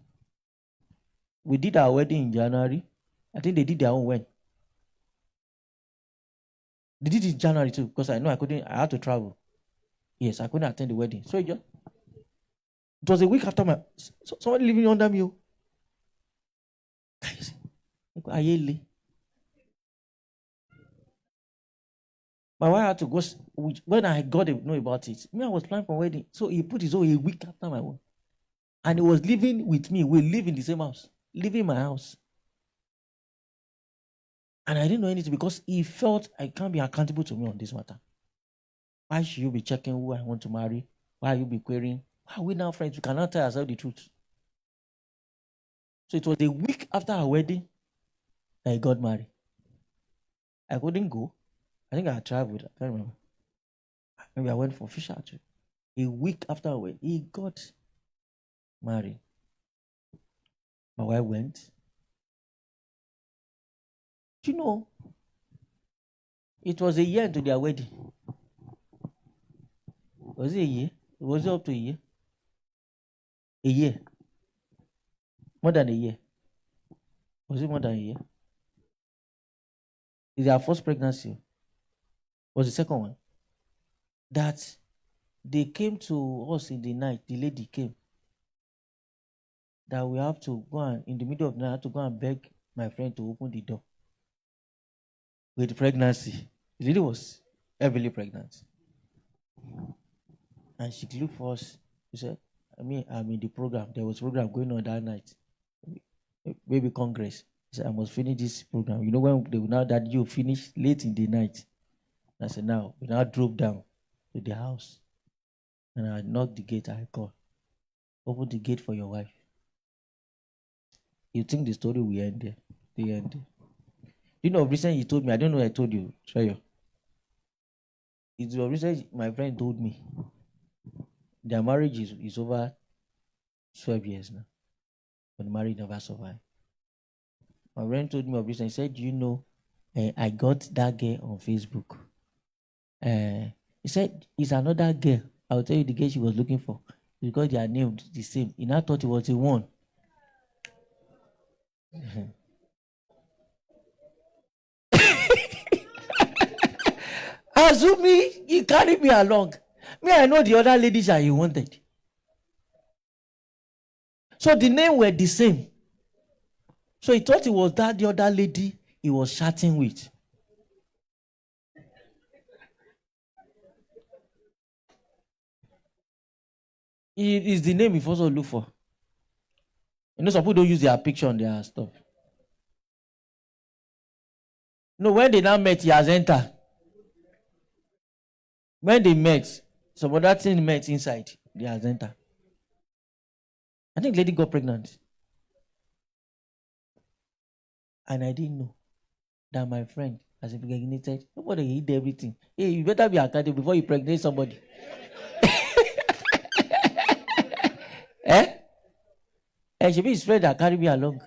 We did our wedding in January. I think they did their own when. They did it in January too, because I know I had to travel. Yes, I couldn't attend the wedding. So it was a week after somebody living under me. My wife had to go, when I got to know about it, I was planning for wedding. So he put his own a week after my one. And he was living with me. We live in the same house, living in my house. And I didn't know anything because he felt I can't be accountable to me on this matter. Why should you be checking who I want to marry? Why you be querying? Why are we now friends? We cannot tell ourselves the truth. So it was a week after our wedding that he got married. I couldn't go. I think I traveled. I can't remember. Maybe I went for Fisher trip. A week after our wedding, he got married. My wife went. Do you know? It was a year into their wedding. Was it a year? Was it up to a year? A year. More than a year. Was it more than a year? Is their first pregnancy? Was the second one? That they came to us in the night. The lady came. That we have to go and, in the middle of the night, I have to go and beg my friend to open the door. With pregnancy. The lady was heavily pregnant. And she looked for us. She said, I'm in the program. There was a program going on that night. Baby Congress. He said, I must finish this program. You know when they will now that you finish late in the night. I said, now, we now drove down to the house. And I knocked the gate. I called. Open the gate for your wife. You think the story will end there? The end. You know, recently he told me, I don't know I told you, Treyo. It's recently my friend told me their marriage is over 12 years now. But the marriage never survived. My friend told me of this and he said, you know, I got that girl on Facebook. He said, it's another girl. I'll tell you the girl she was looking for. Because they are named the same. He now thought it was a one. Azumi, he carried me along. Me, I know the other ladies that he wanted. So the name were the same. So he thought it was that the other lady he was chatting with. It is the name he first look for. You know, some people don't use their picture on their stuff. No, when they now met, he has entered. When they met, some other thing met inside, they has entered. I think lady got pregnant. And I didn't know that my friend has impregnated. Nobody hid everything. Hey, you better be accountable before you pregnate somebody. Eh? And she be his friend that carry me along.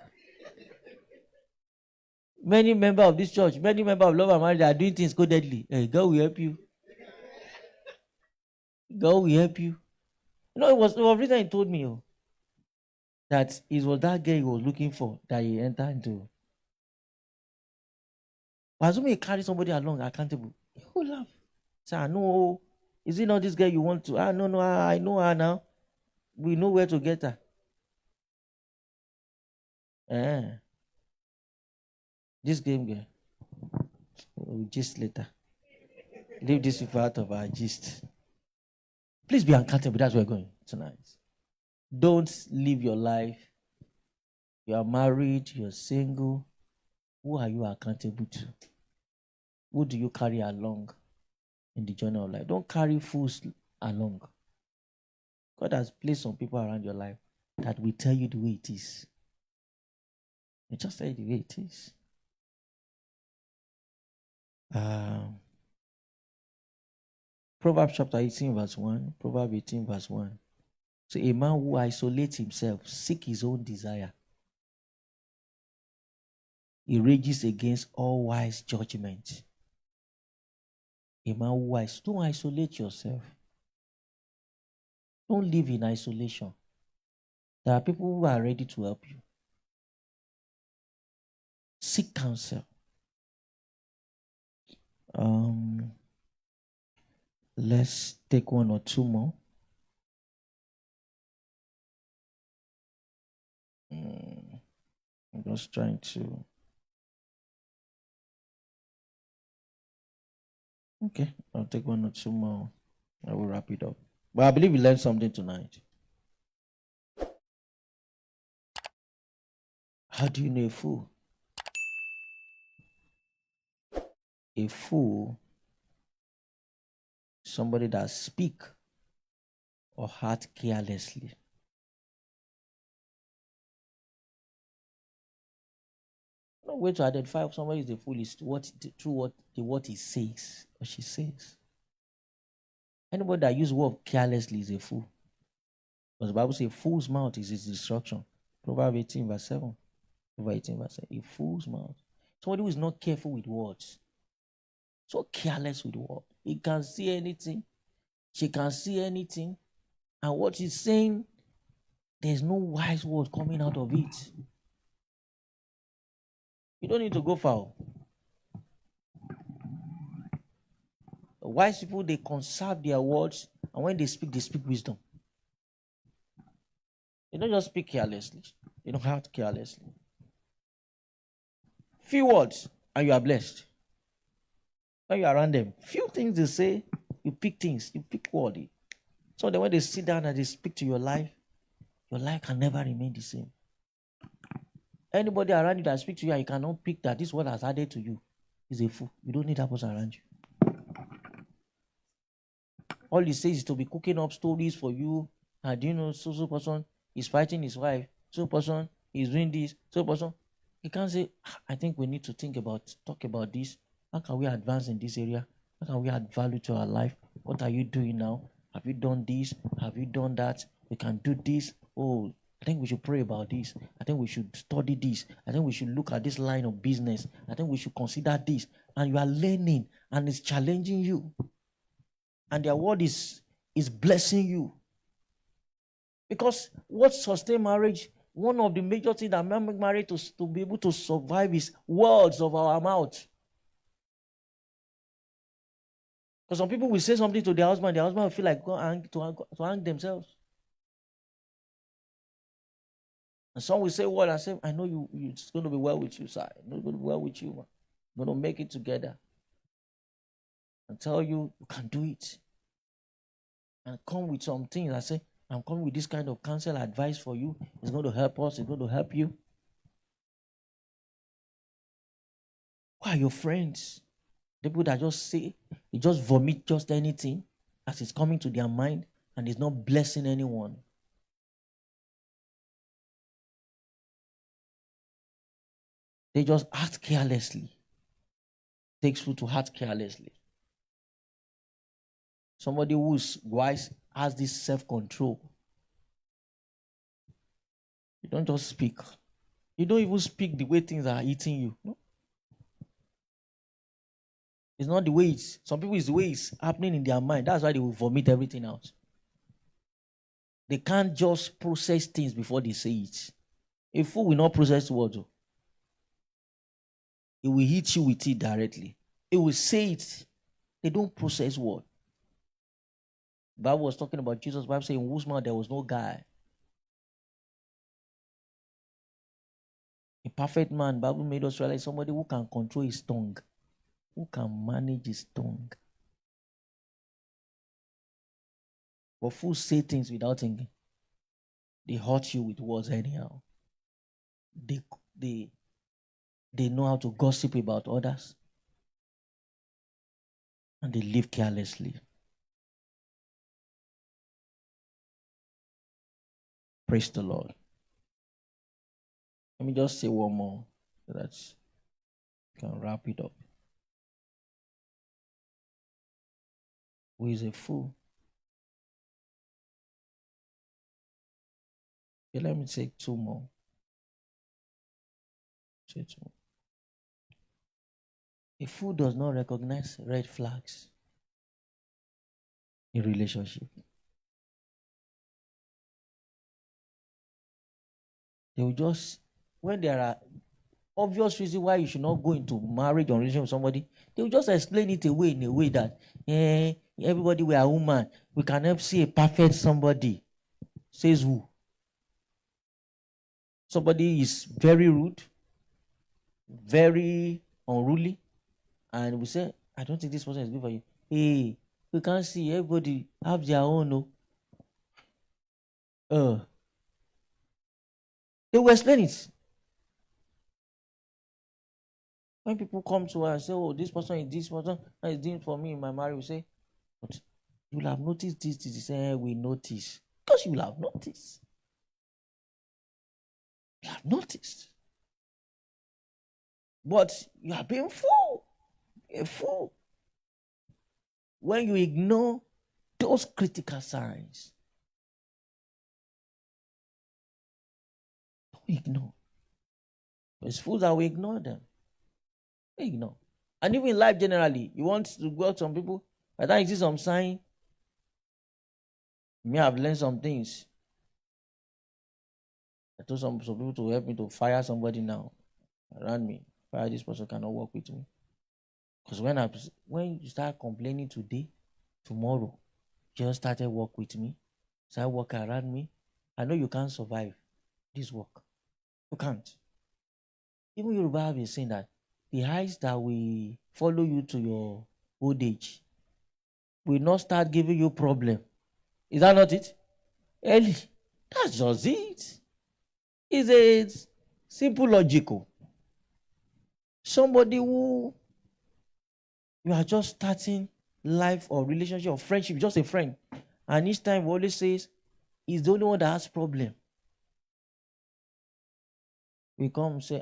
Many members of this church, many members of Love and Marriage are doing things codedly. Hey, God will help you. God will help you. You know, it was reason he told me that it was that girl he was looking for that he entered into. But assuming he carry somebody along accountable, he will laugh. Say, I know. Is it not this girl you want to? No, I know her now. We know where to get her. This game girl. We'll gist later. Leave this people out of our gist. Please be accountable. That's where we're going tonight. Don't live your life. You are married, you're single. Who are you accountable to? Who do you carry along in the journey of life? Don't carry fools along. God has placed some people around your life that will tell you the way it is. They just tell you the way it is. Proverbs chapter 18 verse 1. Proverbs 18 verse 1. So a man who isolates himself seeks his own desire. He rages against all wise judgment. A man who don't isolate yourself. Don't live in isolation. There are people who are ready to help you. Seek counsel. Let's take one or two more. I'm just trying to. Okay, I'll take one or two more. I will wrap it up. But I believe we learned something tonight. How do you know a fool? A fool, somebody that speak or act carelessly. No way to identify if somebody is a fool is through what he says or she says. Anybody that use word carelessly is a fool. Because the Bible says, a fool's mouth is his destruction. Proverbs 18 verse 7. Proverbs 18 verse 7. A fool's mouth. Somebody who is not careful with words. So careless with words. He can see anything. She can see anything. And what he's saying, there's no wise word coming out of it. You don't need to go far. Wise people, they conserve their words, and when they speak wisdom. They don't just speak carelessly. They don't act carelessly. Few words, and you are blessed. When you are around them, few things they say, you pick things, you pick words. So that when they sit down and they speak to your life can never remain the same. Anybody around you that speaks to you and you cannot pick that this word has added to you is a fool. You don't need that person around you. All he says is to be cooking up stories for you. And do you know so person is fighting his wife, so person is doing this, so person. He can't say, I think we need to talk about this. How can we advance in this area? How can we add value to our life? What are you doing now? Have you done this? Have you done that? We can do this. Oh, I think we should pray about this. I think we should study this. I think we should look at this line of business. I think we should consider this. And you are learning and it's challenging you. And their word is blessing you. Because what sustains marriage, one of the major things that make marriage to be able to survive is words of our mouth. Because some people will say something to their husband will feel like to hang themselves. And some will say what I say, I know it's going to be well with you, sir. It's going to be well with you, man. I'm going to make it together. And tell you can do it. And come with some things. I say, I'm coming with this kind of counsel advice for you. It's going to help us. It's going to help you. Who are your friends? The people that just say, they just vomit just anything as it's coming to their mind and it's not blessing anyone. They just act carelessly. It takes food to act carelessly. Somebody who's wise has this self-control. You don't just speak. You don't even speak the way things are eating you. No? It's not the way it's. Some people, it's the way it's happening in their mind. That's why they will vomit everything out. They can't just process things before they say it. A fool will not process words. It will hit you with it directly. It will say it. They don't process words. The Bible was talking about Jesus. The Bible saying, in whose mouth there was no guile. A perfect man, the Bible made us realize somebody who can control his tongue, who can manage his tongue. But fools say things without thinking. They hurt you with words anyhow. They know how to gossip about others. And they live carelessly. Praise the Lord. Let me just say one more so that we can wrap it up. Who is a fool? Okay, let me take two more. A fool does not recognize red flags in relationship. They will just, when there are obvious reasons why you should not go into marriage or relationship with somebody, they will just explain it away in a way that everybody we are human. We can never see a perfect somebody. Says who? Somebody is very rude, very unruly, and we say, I don't think this person is good for you. Hey, we can't see, everybody have their own. They will explain it. When people come to us and say, oh, this person is doing for me in my marriage, we say, but you will have noticed this. Say, we notice. Because you will have noticed. You have noticed. But you are being a fool. When you ignore those critical signs, don't ignore. It's fools that will ignore them. Ignore. And even in life generally, you want to go out some people, by the time you see some sign, me have learned some things. I told some people to help me to fire somebody now around me. Fire this person cannot work with me. Because when you start complaining today, tomorrow, just started work with me, start work around me, I know you can't survive this work. You can't. Even Yoruba have been saying that the eyes that will follow you to your old age will not start giving you problem. Is that not it? Early. That's just it. It's a simple logical. Somebody who you are just starting life or relationship or friendship, just a friend, and each time always says he's the only one that has problem. We come and say,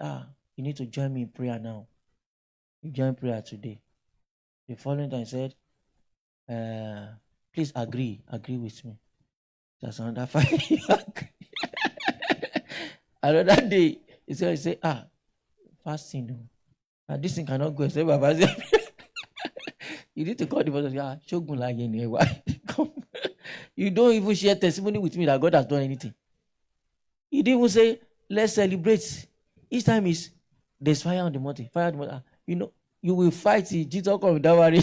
you need to join me in prayer now. You join prayer today. The following time said, please agree with me. That's another fight. Another day, he say, fasting. And this thing cannot go except Baba say, you need to call the person. Shogun like why? Come. You don't even share testimony with me that God has done anything. You didn't even say, let's celebrate. Each time is there's fire on the mountain. Fire on the mountain. You know, you will fight it. Jesus come, don't worry.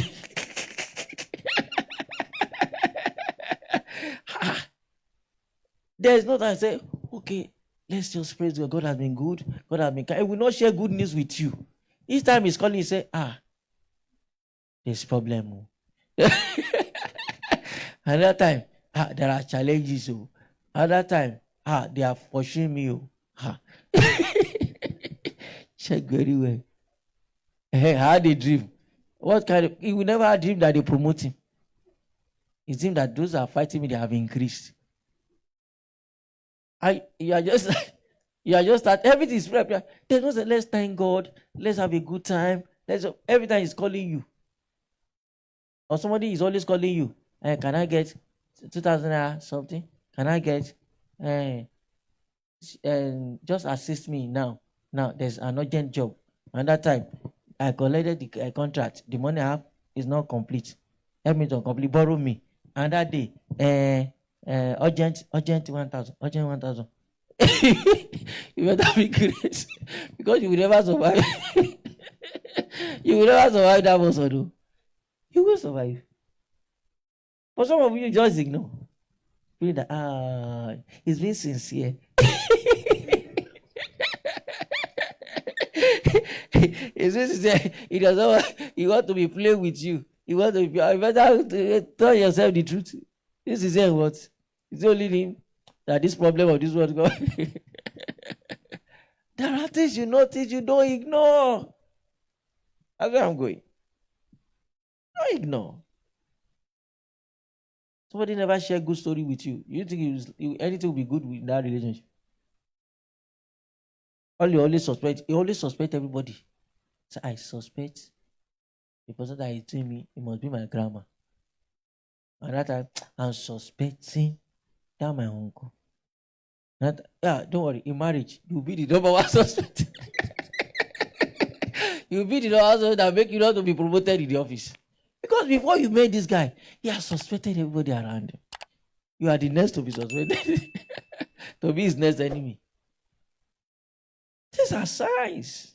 There's no time I say, okay, let's just praise God. God has been good. God has been kind. I will not share good news with you. Each time he's calling, he say, there's problem. Another time, there are challenges. Another time, they are pursuing me. Check very well. How they dream? What kind of? He will never have dream that they promote him. It seems that those that are fighting me, they have increased. You are just that everything is prepared. They don't say, let's thank God, let's have a good time. Every time he's calling you. Or somebody is always calling you. Can I get 2,000 something? Can I get just assist me now? Now there's an urgent job. And that time I collected the contract. The money I have is not complete. Help me to complete. Borrow me. And that day, urgent 1,000. Urgent 1,000. You better be great. Because you will never survive. You will never survive that also. You will survive. But some of you just ignore. Feel that he's being sincere. He's being sincere. He doesn't want to be playing with you. You better tell yourself the truth. This is what? It's only him that this problem of this world God. There are things you notice you don't ignore. That's where I'm going. Don't ignore. Somebody never share good story with you. You think anything will be good with that relationship? All you always suspect everybody. So I suspect the person that is doing me, it must be my grandma. And that time I'm suspecting that my uncle. Don't worry, in marriage, you'll be the number one suspect. You'll be the number one that make you not to be promoted in the office. Because before you met this guy, he has suspected everybody around him. You are the next to be suspected. To be his next enemy. These are signs.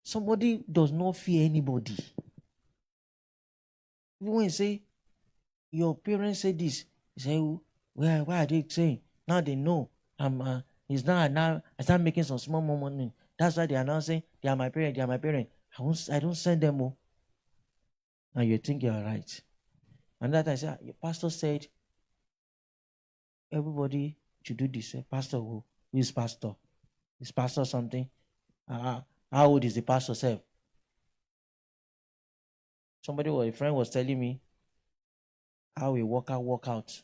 Somebody does not fear anybody. Even when you say, your parents say this, you say, why are they saying? Now they know. It's now I start making some small more money. That's why they are now saying they are my parents. I don't send them more. And you think you are right. And that I said, your pastor said everybody should do this. Pastor who is pastor? Is pastor something? How old is the pastor self? A friend was telling me how a worker walk out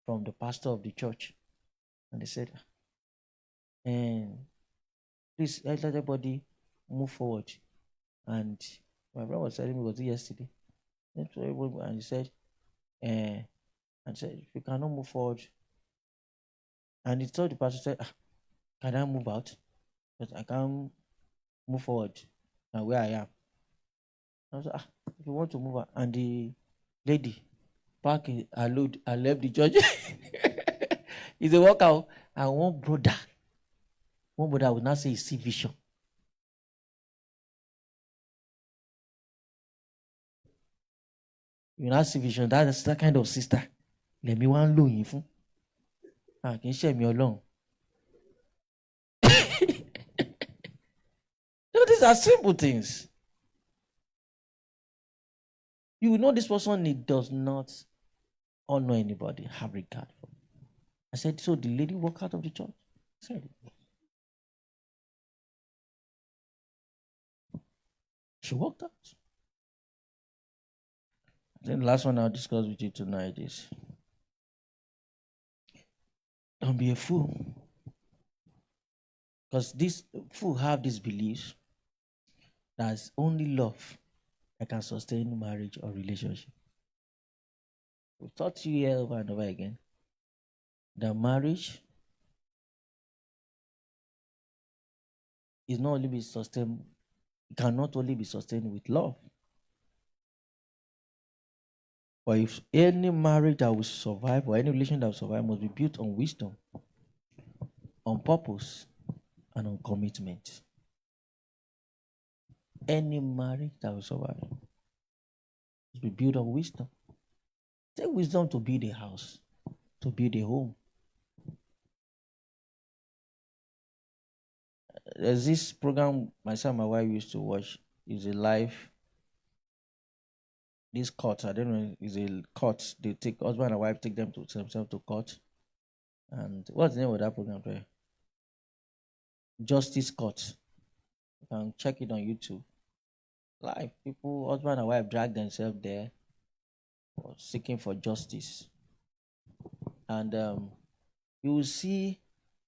from the pastor of the church. And they said, and please let everybody move forward. And my friend was telling me, was it yesterday? And he said, and said, if you cannot move forward, and he told the pastor, said, can I move out? But I can't move forward now where I am. I was like, if you want to move out, and the lady pack a load and left the church. He's a worker, and one brother will not say he see vision. You not see vision, that's that kind of sister. Let me one loan you fún. Kì í ṣe mi Ọlọ́run. These are simple things. You know this person, he does not honor anybody, have regard for. I said, so the lady walked out of the church. I said, she walked out. Then the last one I'll discuss with you tonight is, don't be a fool. Because this fool have this belief that it's only love that can sustain marriage or relationship. We've taught you here over and over again that marriage is not only be sustained, it cannot only be sustained with love. But if any marriage that will survive or any relation that will survive must be built on wisdom, on purpose, and on commitment. Any marriage that will survive must be built on wisdom. Take wisdom to build a house, to build a home. There's this program myself and my wife used to watch. It's a live. This court, I don't know, is a court. They take husband and wife, take them to themselves to court. And what's the name of that program? Justice Court. You can check it on YouTube. Live people, husband and wife, drag themselves there, seeking for justice. And you will see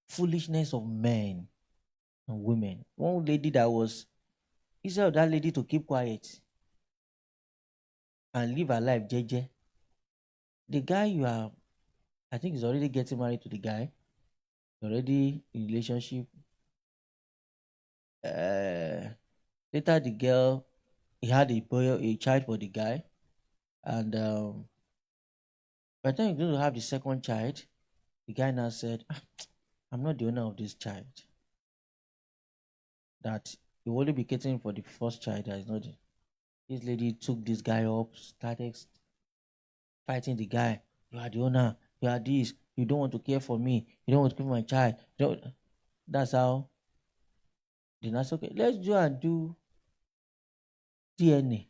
foolishness of men and women. One lady that was, instead of that lady to keep quiet and live her life jeje, the guy I think he's already getting married to the guy, already in relationship. Later the girl, he had a child for the guy, and by the time he's going to have the second child, the guy now said, I'm not the owner of this child. That he will only be catering for the first child. That is not it. This lady took this guy up, started fighting the guy. You are the owner, you are this, you don't want to care for me, you don't want to care for my child. That's how the nurse, okay, let's do and do DNA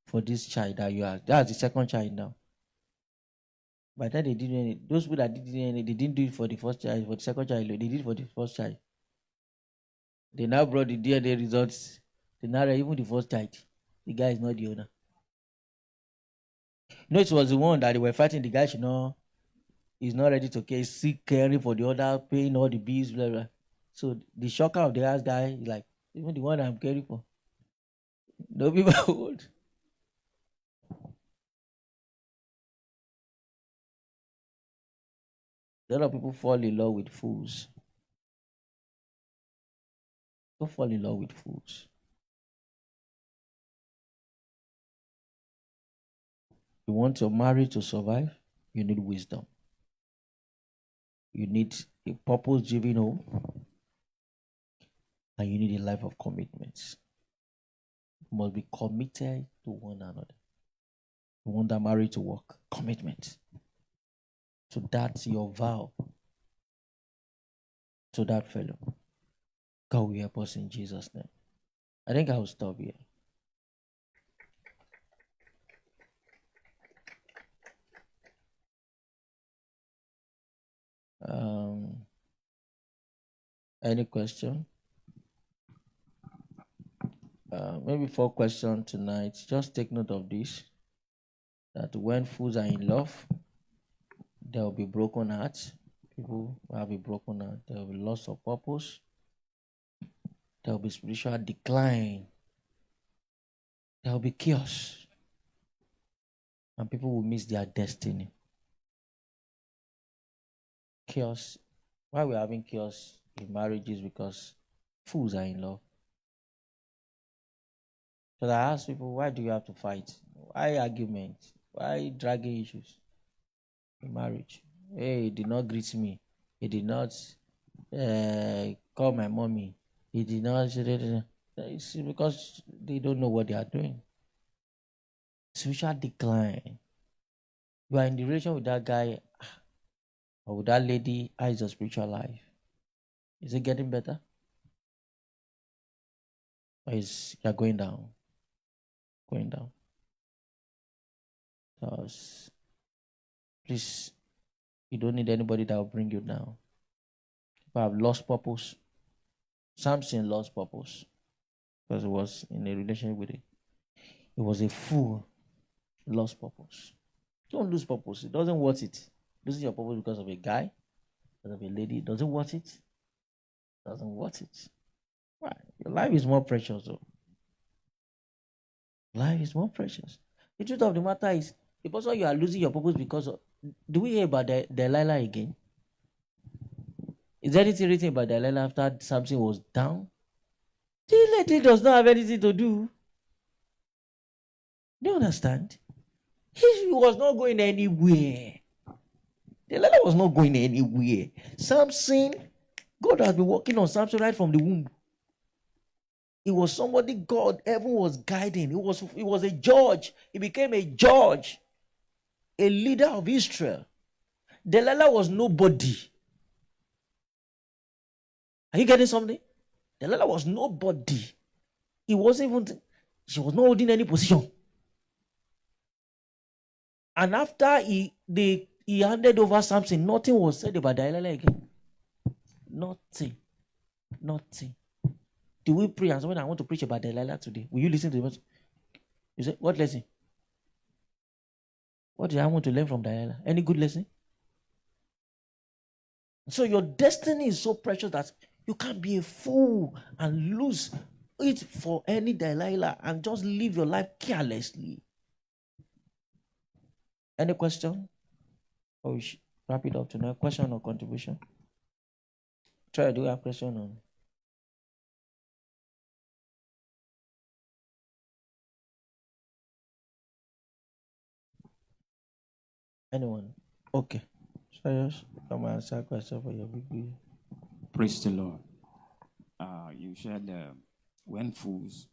for this child that you are. That's the second child now. By the time they did DNA, those people that did DNA, they didn't do it for the first child, for the second child, they did it for the first child. They now brought the DNA results. They now even the first child. The guy is not the owner. No, it was the one that they were fighting. The guy should know he's not ready to care, sick, caring for the other, paying all the bills, blah blah. So the shocker of the last guy is like, even the one I'm caring for. No people would. A lot of people fall in love with fools. Don't fall in love with fools. You want your marriage to survive, you need wisdom. You need a purpose-driven home, and you need a life of commitments. You must be committed to one another. You want that marriage to work, commitment. So that's your vow to that fellow. God will help us in Jesus' name. I think I will stop here. Any question? maybe 4 questions tonight. Just take note of this: that when fools are in love, there will be broken hearts. People will have a broken heart. There will be loss of purpose. There will be spiritual decline. There will be chaos. And people will miss their destiny. Chaos. Why we're having chaos in marriages? Because fools are in love. So I ask people, why do you have to fight? Why arguments? Why dragging issues in marriage? Hey, he did not greet me. He did not call my mommy. He did not. It's because they don't know what they are doing. Spiritual decline. You are in the relation with that guy or with that lady. How is your spiritual life? Is it getting better? Or is you're going down? Going down. Because please, you don't need anybody that will bring you down. People have lost purpose. Samson lost purpose because he was in a relationship with it. He was a fool. He lost purpose. Don't lose purpose. It doesn't worth it. Losing your purpose because of a guy, because of a lady, doesn't worth it. Doesn't worth it. Why? Your life is more precious, though. Life is more precious. The truth of the matter is, the person you are losing your purpose because of. Do we hear about Delilah again? Is there anything written about Delilah after Samson was down? The lady does not have anything to do. Do you understand? He was not going anywhere. Delilah was not going anywhere. Samson, God has been working on Samson right from the womb. He was somebody God, heaven was guiding. He was a judge. He became a judge, a leader of Israel. Delilah was nobody. Are you getting something? Delilah was nobody. She was not holding any position. And after he handed over Samson, nothing was said about Delilah again. Nothing. Do we pray? And when I want to preach about Delilah today, will you listen to the You say, what lesson? What do I want to learn from Delilah? Any good lesson? So your destiny is so precious that you can't be a fool and lose it for any Delilah and just live your life carelessly. Any question? Or we should wrap it up tonight. Question or contribution? Try, do you have question on? Anyone? Okay. So just come and answer question for your big. Praise the Lord. You said when fools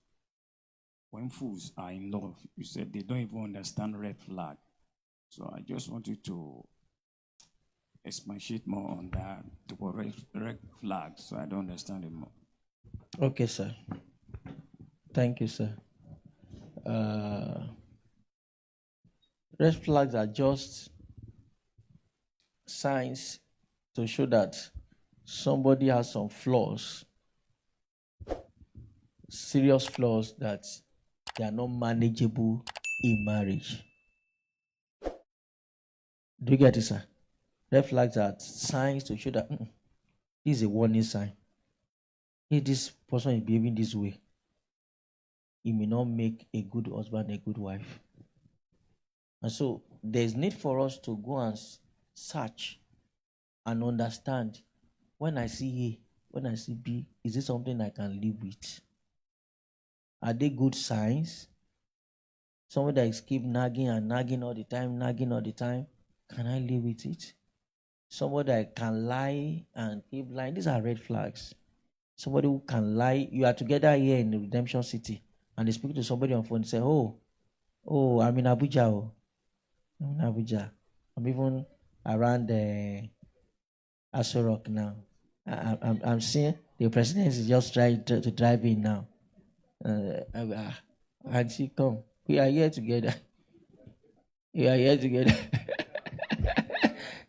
are in love, you said they don't even understand red flag. So I just want you to expatiate more on that, the red flag, so I don't understand it more. Okay, sir. Thank you, sir. Red flags are just signs to show that somebody has some flaws, serious flaws that they are not manageable in marriage. Do you get it, sir? Red flags are signs to show that this is a warning sign. If this person is behaving this way, he may not make a good husband, a good wife. And so there's need for us to go and search and understand, when I see A, when I see B, is it something I can live with? Are they good signs? Someone that is keep nagging all the time, can I live with it? Somebody that can lie and keep lying, these are red flags. Somebody who can lie, you are together here in the Redemption City, and they speak to somebody on phone and say, oh, I'm in Abuja. I'm even around the Aso Rock now. I'm seeing the president is just trying to drive in now. And she come. We are here together.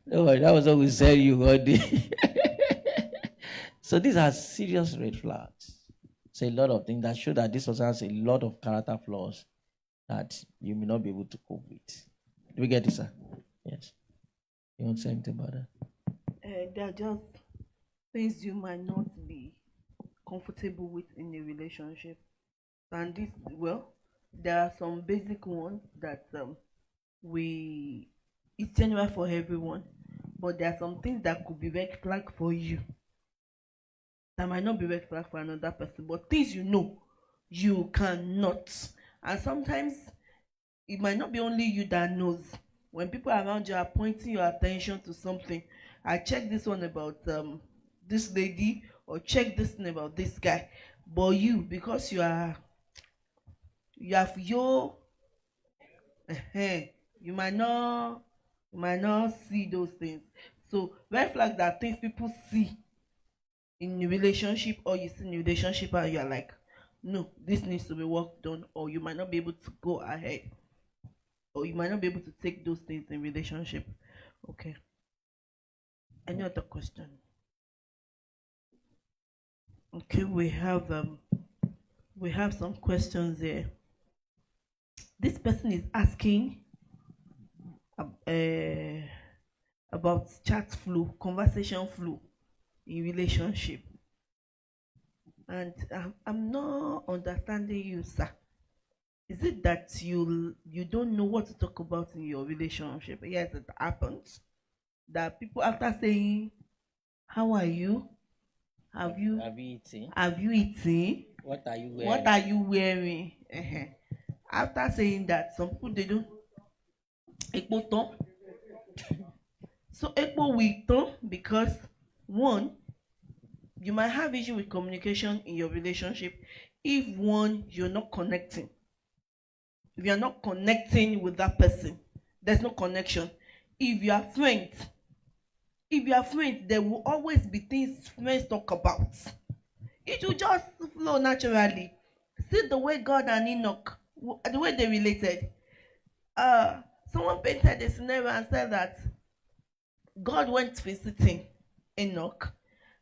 No, that was what we said you one day. So these are serious red flags. say a lot of things that show that this person has a lot of character flaws that you may not be able to cope with. Do we get it, sir? Yes. You want to say anything about that? There are just things you might not be comfortable with in a relationship. And this, well, there are some basic ones that we it's general for everyone, but there are some things that could be red flag for you that might not be red flag for another person, but things you know you cannot. And sometimes it might not be only you that knows. When people around you are pointing your attention to something, I check this one about this lady, or check this thing about this guy, but you, because you have your you might not see those things. So red flags are things people see in a relationship, or you see in a relationship and you're like, no, this needs to be worked on, or you might not be able to go ahead, or you might not be able to take those things in relationship. Okay. Any other question? Okay, we have some questions here. This person is asking about chat flow, conversation flow in relationship, and I'm not understanding you, sir. Is it that you don't know what to talk about in your relationship? Yes, it happens that people, after saying, "How are you? Have you eaten? What are you wearing? What are you wearing?" After saying that, some people they don't. Ekpo ton. So ekpo will turn because one, you might have issue with communication in your relationship. If one, you're not connecting. If you're not connecting with that person, there's no connection. If you are friends, there will always be things friends talk about. It will just flow naturally. See the way God and Enoch, the way they related. Someone painted a scenario and said that God went visiting Enoch.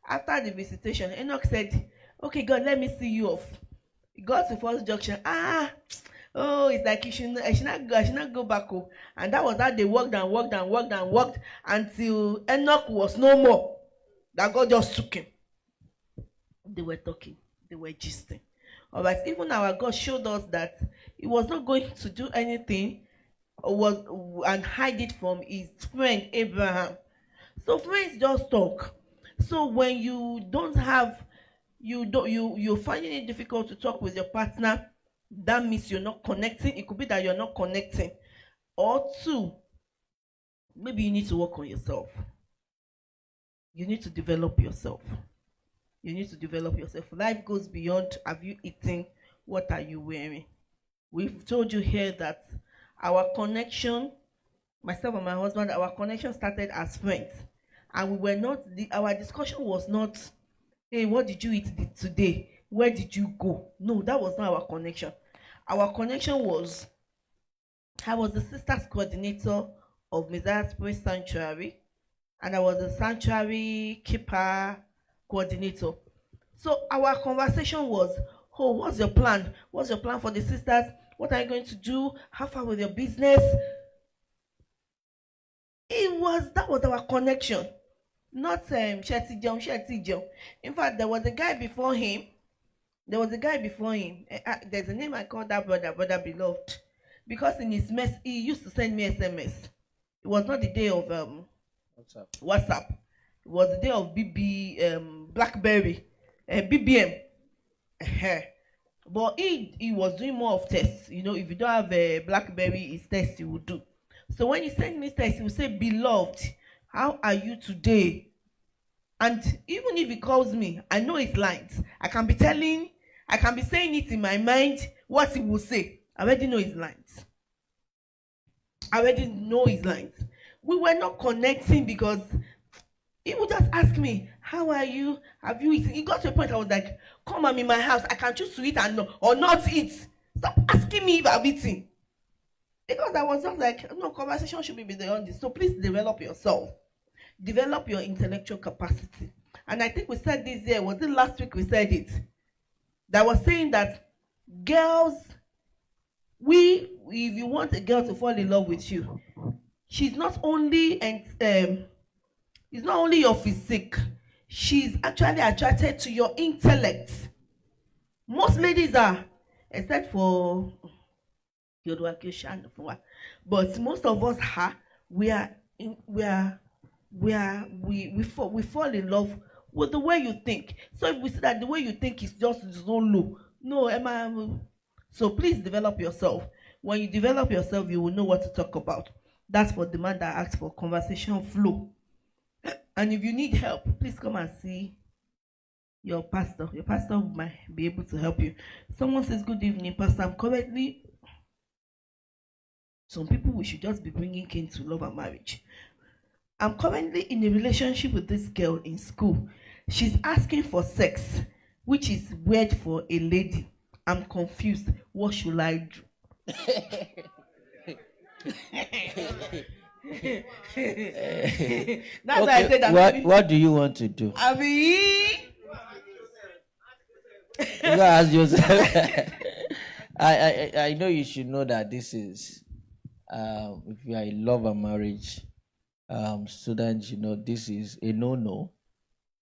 After the visitation, Enoch said, "Okay, God, let me see you off." He got to first junction. It's like I should not go back home. And that was how they worked until Enoch was no more. That God just took him. They were talking, they were gisting. All right, even our God showed us that He was not going to do anything and hide it from His friend Abraham. So friends just talk. So when you you're finding it difficult to talk with your partner, that means you're not connecting. It could be that you're not connecting. Or two, maybe you need to work on yourself. You need to develop yourself. Life goes beyond, have you eaten? What are you wearing? We've told you here that our connection, myself and my husband, our connection started as friends. And we were not, our discussion was not, "Hey, what did you eat today? Where did you go?" No, that was not our connection. Our connection was, I was the sisters coordinator of Messiah's Praise Sanctuary, and I was the sanctuary keeper coordinator. So our conversation was, "Oh, what's your plan? What's your plan for the sisters? What are you going to do? How far with your business?" That was our connection. Not Shetty John. In fact, there was a guy before him. There's a name I call that brother beloved. Because in his mess, he used to send me SMS. It was not the day of WhatsApp. It was the day of BlackBerry, BBM. But he was doing more of tests. You know, if you don't have a BlackBerry, it's tests he will do. So when he sent me text, he will say, "Beloved, how are you today?" And even if he calls me, I know his lines. I can be saying it in my mind, what he will say. I already know his lines. We were not connecting because he would just ask me, "How are you? Have you eaten?" It got to a point I was like, "Come, I'm in my house. I can choose to eat or not eat. Stop asking me if I've eaten." Because I was just like, no, conversation should be beyond this. So please develop yourself. Develop your intellectual capacity. And I think we said this here. Was it last week we said it? that was saying that girls, if you want a girl to fall in love with you, she's not only it's not only your physique, she's actually attracted to your intellect. Most ladies are, except for but most of us we fall in love with the way you think. So if we see that the way you think is just so low, no, Emma. So please develop yourself. When you develop yourself, you will know what to talk about. That's for the man that asks for conversation flow. And if you need help, please come and see your pastor. Your pastor might be able to help you. Someone says, "Good evening, Pastor. I'm currently..." Some people, we should just be bringing kin to love and marriage. "I'm currently in a relationship with this girl in school. She's asking for sex, which is weird for a lady. I'm confused. What should I do?" That's why I said that. What do you want to do? You gotta ask yourself. I know you should know that this is if you are in love and marriage, students, you know this is a no,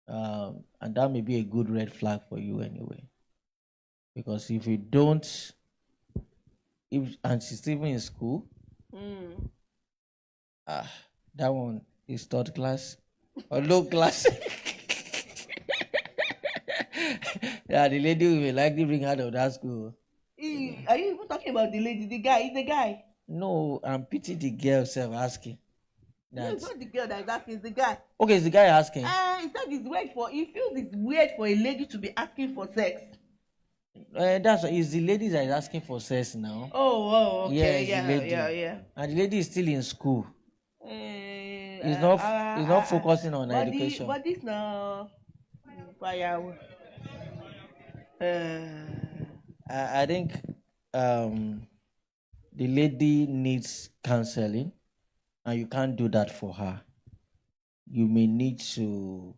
and that may be a good red flag for you anyway. Because if you don't, and she's even in school, that one is third class or low class. Yeah, the lady will likely bring her out of that school. Are you even talking about the lady? The guy is the guy. No, I'm pity the girl self asking. No, it's not the girl that is asking, it's the guy. Okay, it's the guy asking. He said it's weird he feels it's weird for a lady to be asking for sex. It's the lady that is asking for sex now. Oh, okay. Yeah. And the lady is still in school. He's not focusing on education. But this now, fire. I think the lady needs counseling, and you can't do that for her. You may need to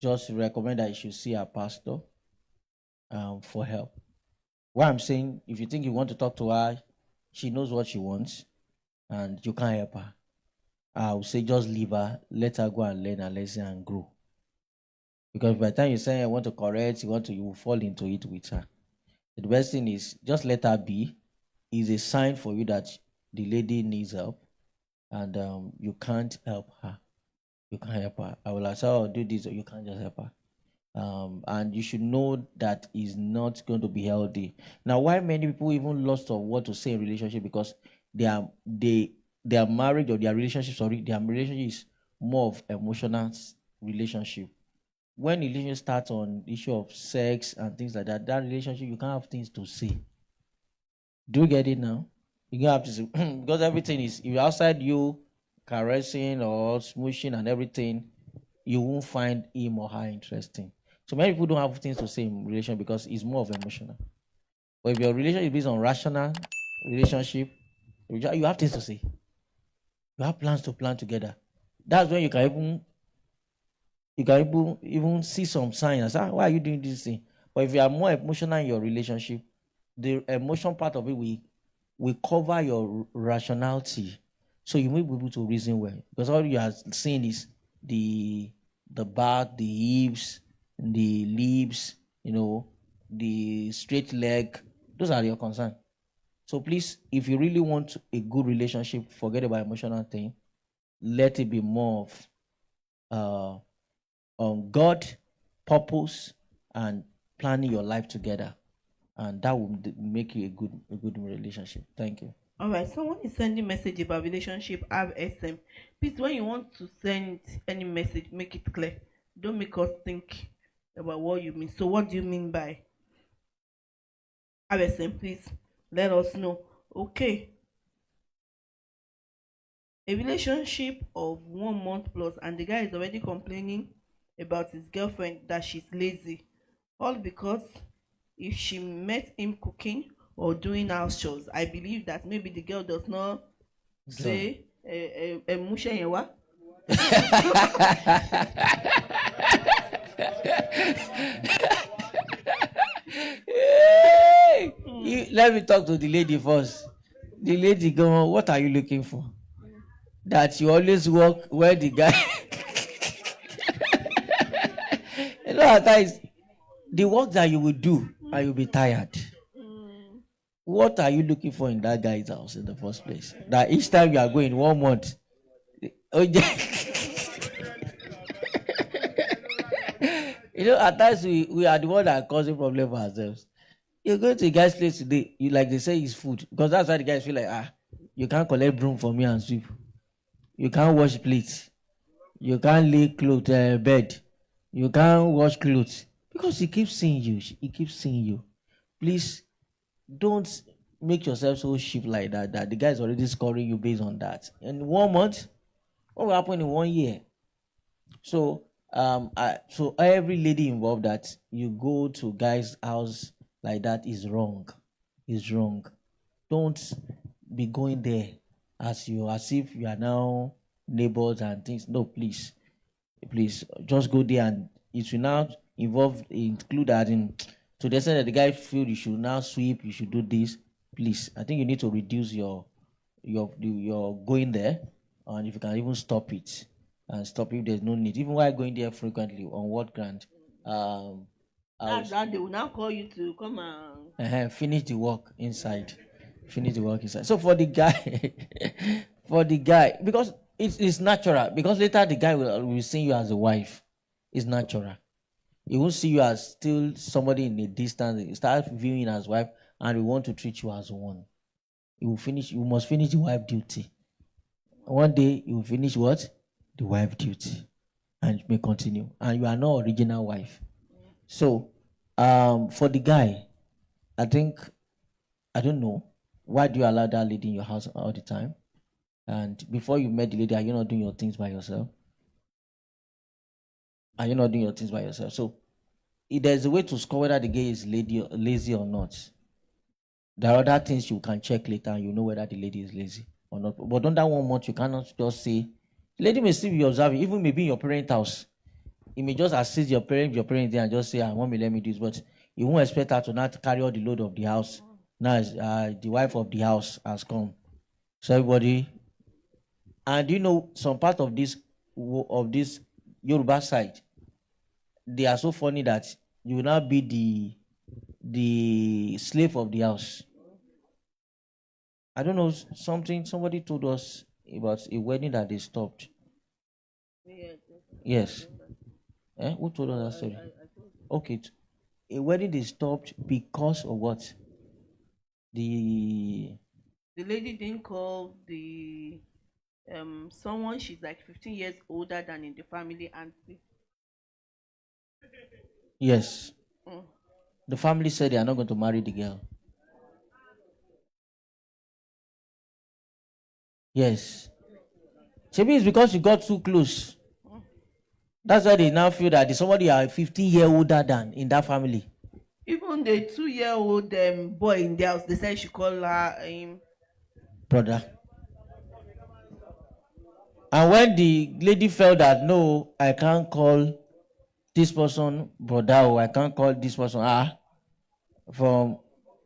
just recommend that you should see a pastor for help. What I'm saying, if you think you want to talk to her, she knows what she wants, and you can't help her. I would say just leave her, let her go and learn a lesson and grow. Because by the time you say I want to correct, you will fall into it with her. The best thing is just let her be. Is a sign for you that the lady needs help, and you can't help her. You can't help her. I will ask her, "Oh, do this," or you can't just help her. And you should know that is not going to be healthy. Now, why many people even lost of what to say in relationship, because their marriage or their relationship, their relationship is more of emotional relationship. When the relationship starts on the issue of sex and things like that, that relationship, you can't have things to say. Do you get it now? You can't have to say, because everything is, if you're outside you caressing or smooshing and everything, you won't find him or her interesting. So many people don't have things to say in relation because it's more of emotional. But if your relationship is on rational relationship, you have things to say. You have plans to plan together. That's when you can even see some signs. Why are you doing this thing? But if you are more emotional in your relationship, the emotion part of it will cover your rationality. So you may be able to reason well. Because all you are seeing is the back, the hips, the lips, the straight leg. Those are your concerns. So please, if you really want a good relationship, forget about emotional thing. Let it be more of on God, purpose, and planning your life together. And that will make you a good relationship. Thank you. All right, someone is sending message about relationship RSM. Please, when you want to send any message, make it clear. Don't make us think about what you mean. So what do you mean by RSM? Please let us know. Okay. A relationship of 1 month plus, and the guy is already complaining about his girlfriend that she's lazy. All because if she met him cooking or doing house chores, I believe that maybe the girl does not say mushenyewa. let me talk to the lady first. The lady go, what are you looking for? That you always work where the guy. You know, at times, the work that you will do and you'll be tired. What are you looking for in that guy's house in the first place? That each time you are going 1 month. Oh, yeah. You know, at times we are the one that are causing problem for ourselves. You go to a guy's place today, you like they say it's food. Because that's why the guys feel like, you can't collect broom for me and sweep. You can't wash plates. You can't lay clothes, bed. You can't wash clothes. Because he keeps seeing you. He keeps seeing you. Please, don't make yourself so cheap like that the guy is already scoring you based on that. In 1 month, what will happen in 1 year? So so every lady involved that you go to guy's house like that is wrong. Is wrong. Don't be going there as if you are now neighbors and things. No, please just go there, and it will now include that in to the extent that the guy feel you should now sweep, you should do this. Please, I think you need to reduce your going there, and if you can even stop it and stop if there's no need. Even while going there frequently, on what ground? That they will now call you to come and finish the work inside. Finish the work inside. So for the guy, because it's natural. Because later the guy will see you as a wife. It's natural. He won't see you as still somebody in a distance. He start viewing you as wife, and he want to treat you as one. You must finish the wife duty. One day you will finish what? The wife duty. And you may continue. And you are not original wife. So for the guy, I don't know, why do you allow that lady in your house all the time? And before you met the lady, are you not doing your things by yourself? Are you not doing your things by yourself? So if there's a way to score whether the guy is lazy or not. There are other things you can check later, and you know whether the lady is lazy or not. But under 1 month, you cannot just say, the lady may still be observing, even maybe in your parents' house. You may just assist your parents there and just say, Mommy, let me do this. But you won't expect her to not carry all the load of the house. Now the wife of the house has come. So everybody, and you know, some part of this Yoruba side, they are so funny that you will now be the slave of the house. I don't know, somebody told us about a wedding that they stopped. Yes. Who told us that story? Okay. A wedding they stopped because of what? The lady didn't call the someone she's like 15 years older than in the family auntie. Yes. The family said they are not going to marry the girl. Yes. Maybe it's because you got too close. That's why they now feel that somebody you are 15-year older than in that family. Even the 2-year-old boy in the house, they said she call her brother. And when the lady felt that, no, I can't call this person brother, or I can't call this person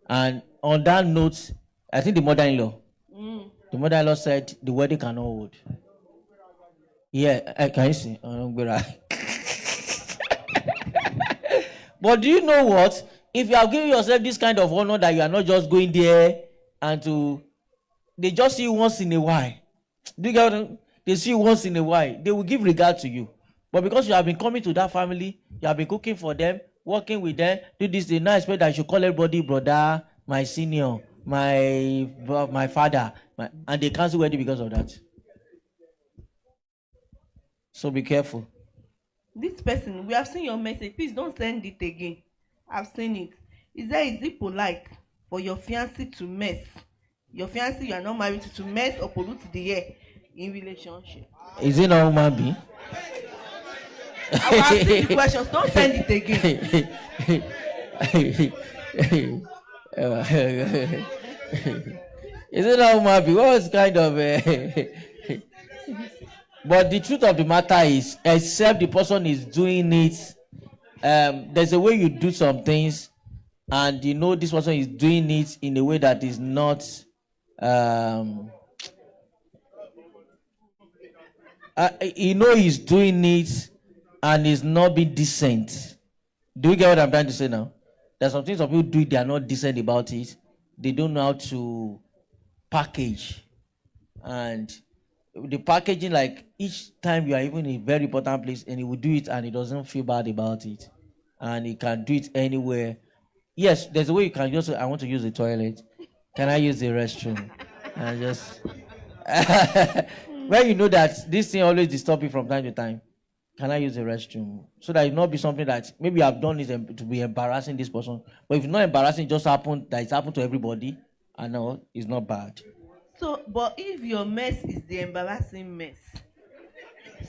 and on that note, I think the mother-in-law said the wedding cannot hold. Yeah, can you see? But do you know what? If you are giving yourself this kind of honor that you are not just going there and they just see you once in a while. Do you get what? They see you once in a while. They will give regard to you. But because you have been coming to that family, you have been cooking for them, working with them, do this, they now expect that you should call everybody brother, my senior, my father, and they cancel wedding because of that. So be careful. This person, we have seen your message. Please don't send it again. I've seen it. Is it polite for your fiancé to mess? Your fiancé you are not married to mess or pollute the air in relationship? Is it not human being? I will ask the questions. Don't send it again. Is it not human being? What was kind of But the truth of the matter is, except the person is doing it, there's a way you do some things and you know this person is doing it in a way that is not you know he's doing it and is not being decent. Do you get what I'm trying to say now? There's some things some people do, they are not decent about it. They don't know how to package. And the packaging, like each time you are even in a very important place and he will do it and he doesn't feel bad about it. And he can do it anywhere. Yes, there's a way you can just say, I want to use the toilet. Can I use the restroom? And just when you know that this thing always disturb you from time to time, can I use the restroom? So that it not be something that maybe I've done it to be embarrassing this person. But if it's not embarrassing, it just happened that it's happened to everybody. I know it's not bad. So, but if your mess is the embarrassing mess,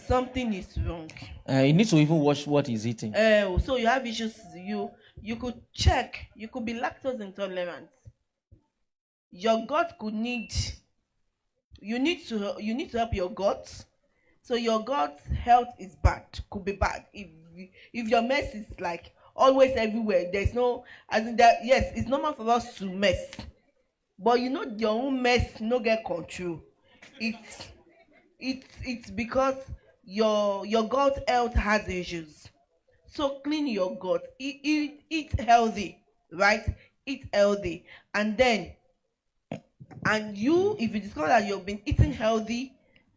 something is wrong. You need to even watch what he's eating. So you have issues. You could check. You could be lactose intolerant. Your gut could need. You need to help your gut. So your gut health is bad. Could be bad if your mess is like always everywhere. There's no, as in that. Yes, it's normal for us to mess, but you know your own mess no get control. It's because your gut health has issues. So clean your gut. Eat healthy, right? Eat healthy, and then if you discover that you've been eating healthy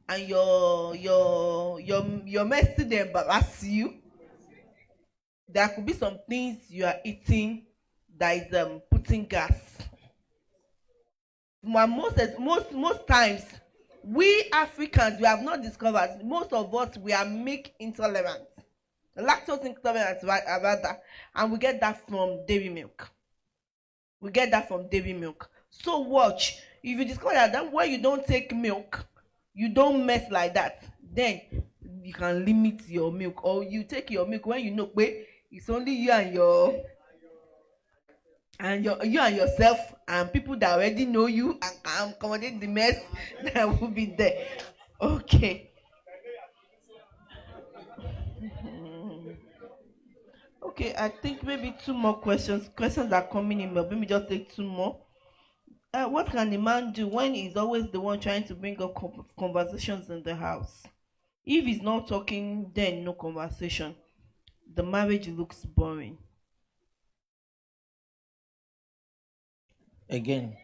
and your mess still dey embarrass you, there could be some things you are eating that is putting gas. Most times we Africans, we have not discovered, most of us, we are milk intolerant, lactose intolerant rather, and we get that from dairy milk. So watch, if you discover that when you don't take milk, you don't mess like that, then you can limit your milk, or you take your milk when you know it's only you and yourself and people that already know you and can accommodate the mess that will be there. Okay. Okay, I think maybe two more questions are coming in, but let me just take two more. What can the man do when he's always the one trying to bring up conversations in the house? If he's not talking, then no conversation. The marriage looks boring. Again.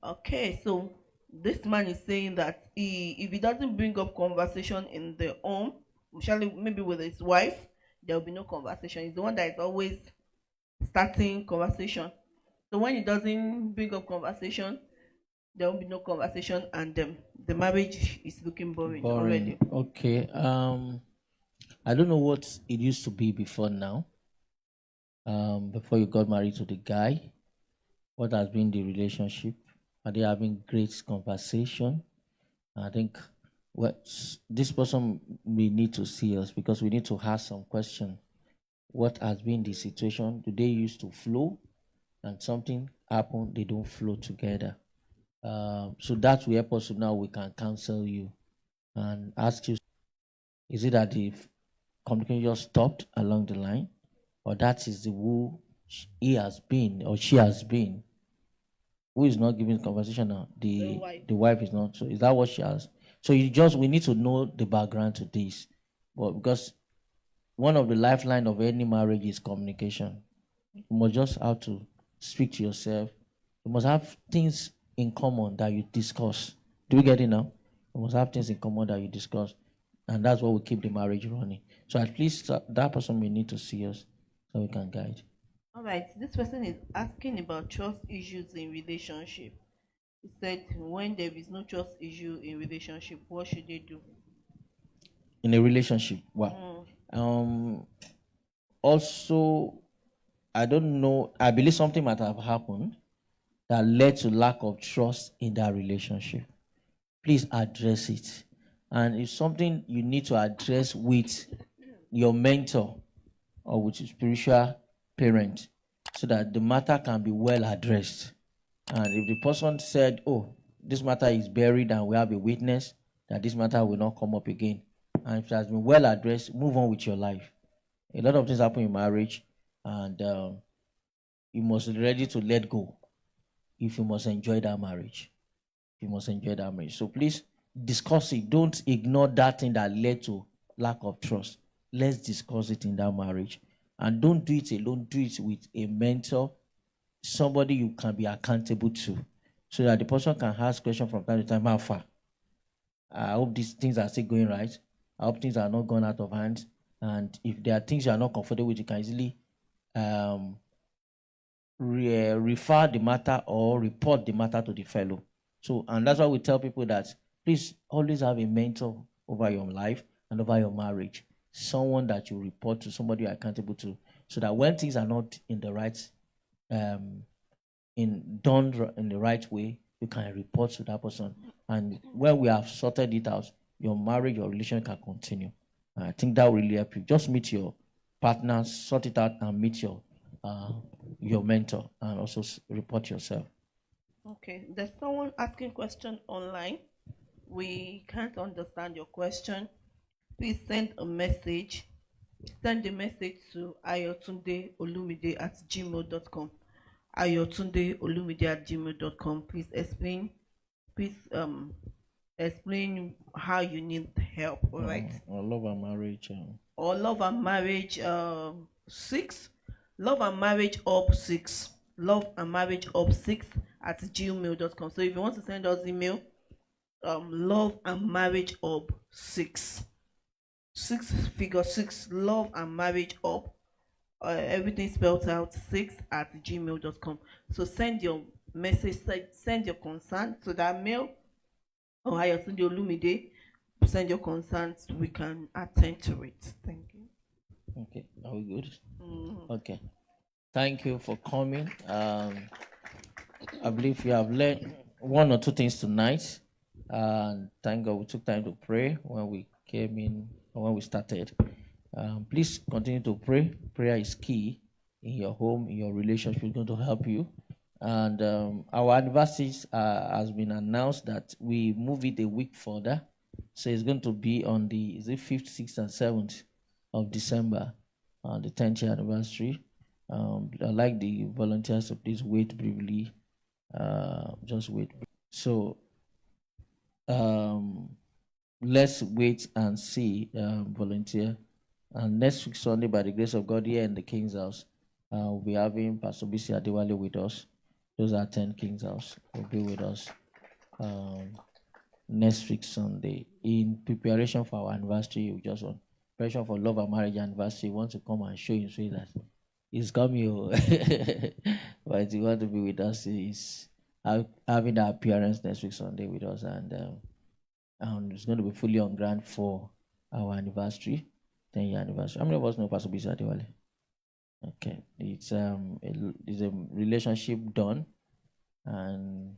Okay, so this man is saying that if he doesn't bring up conversation in the home, especially maybe with his wife, there will be no conversation. He's the one that is always starting conversation. So when he doesn't bring up conversation, there will be no conversation, and the marriage is looking boring already. Okay. I don't know what it used to be before now. Before you got married to the guy, what has been the relationship? Are they having great conversation? I think this person we need to see us because we need to ask some question. What has been the situation? Do they used to flow, and something happened? They don't flow together. So that will help us to now we can counsel you and ask you: is it that the communication just stopped along the line, or that is the who he has been or she has been? Who is not giving conversation now? The wife is not. So is that what she has? So we need to know the background to this. But because one of the lifeline of any marriage is communication. You must just have to speak to yourself. You must have things in common that you discuss. Do you get it now? You must have things in common that you discuss. And that's what will keep the marriage running. So at least that person may need to see us so we can guide. All right, this person is asking about trust issues in relationship. He said, when there is no trust issue in relationship, what should they do? In a relationship, wow. Also, I don't know. I believe something might have happened that led to lack of trust in that relationship. Please address it, and it's something you need to address with your mentor or with your spiritual parent, so that the matter can be well addressed. And if the person said, "Oh, this matter is buried," and we have a witness that this matter will not come up again, and if it has been well addressed, move on with your life. A lot of things happen in marriage, and you must be ready to let go if you must enjoy that marriage. You must enjoy that marriage. So please discuss it. Don't ignore that thing that led to lack of trust. Let's discuss it in that marriage. And don't do it alone. Do it with a mentor, somebody you can be accountable to, so that the person can ask questions from time to time. How far? I hope these things are still going right. I hope things are not gone out of hand. And if there are things you are not comfortable with, you can easily refer the matter or report the matter to the fellow. So, and that's why we tell people that please always have a mentor over your life and over your marriage. Someone that you report to, somebody you're accountable to, so that when things are not in the right, done in the right way, you can report to that person. And when we have sorted it out, your marriage, your relation can continue. I think that will really help you. Just meet your partner, sort it out, and meet your mentor, and also report yourself. Okay, there's someone asking question online. We can't understand your question. Please send a message. Send the message to ayotundeolumide@gmail.com. ayotundeolumide@gmail.com. Please explain. Explain how you need help. All right. Or love and marriage. Or love and marriage 6. Love and marriage up 6. Love and marriage up 6 at gmail.com. So if you want to send us email, love and marriage up 6. 6 love and marriage up, everything spelled out 6 at gmail.com. So send your message, send your concern to that mail, or Ayotunde Olumide. Send your concerns, we can attend to it. Thank you. Okay, are we good? Okay, thank you for coming. I believe you have learned one or two things tonight, and thank God we took time to pray when we came in, or when we started. Please continue to pray. Prayer is key in your home, in your relationship. It's going to help you. And our anniversary has been announced that we move it a week further. So it's going to be on the 5th, 6th, and 7th of December, the 10th year anniversary. I'd like the volunteers to please wait briefly. Just wait. So let's wait and see, volunteer. And next week, Sunday, by the grace of God, here in the King's House, we'll be having Pastor Bisi Adewale with us. Those are 10 King's House. Will be with us next week, Sunday. In preparation for our anniversary, we just want preparation for Love and Marriage anniversary. We want to come and show you that he's coming. But he want to be with us. He's having the appearance next week, Sunday, with us. And it's going to be fully on ground for our anniversary, 10-year anniversary. How many of us know Pastor Bisi Adewale? Okay, it's a relationship done and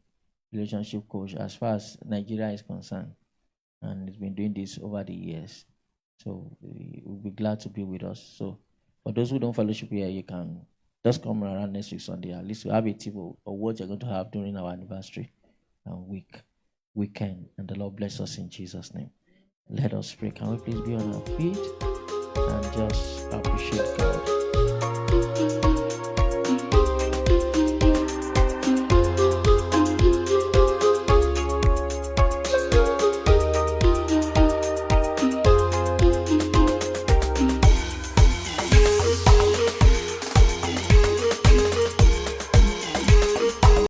relationship coach as far as Nigeria is concerned, and he's been doing this over the years. So we'll be glad to be with us. So for those who don't fellowship here, you can just come around next week Sunday. At least we'll have a tip of what you're going to have during our anniversary weekend, and the Lord bless us in Jesus' name. Let us pray. Can we please be on our feet and just appreciate God?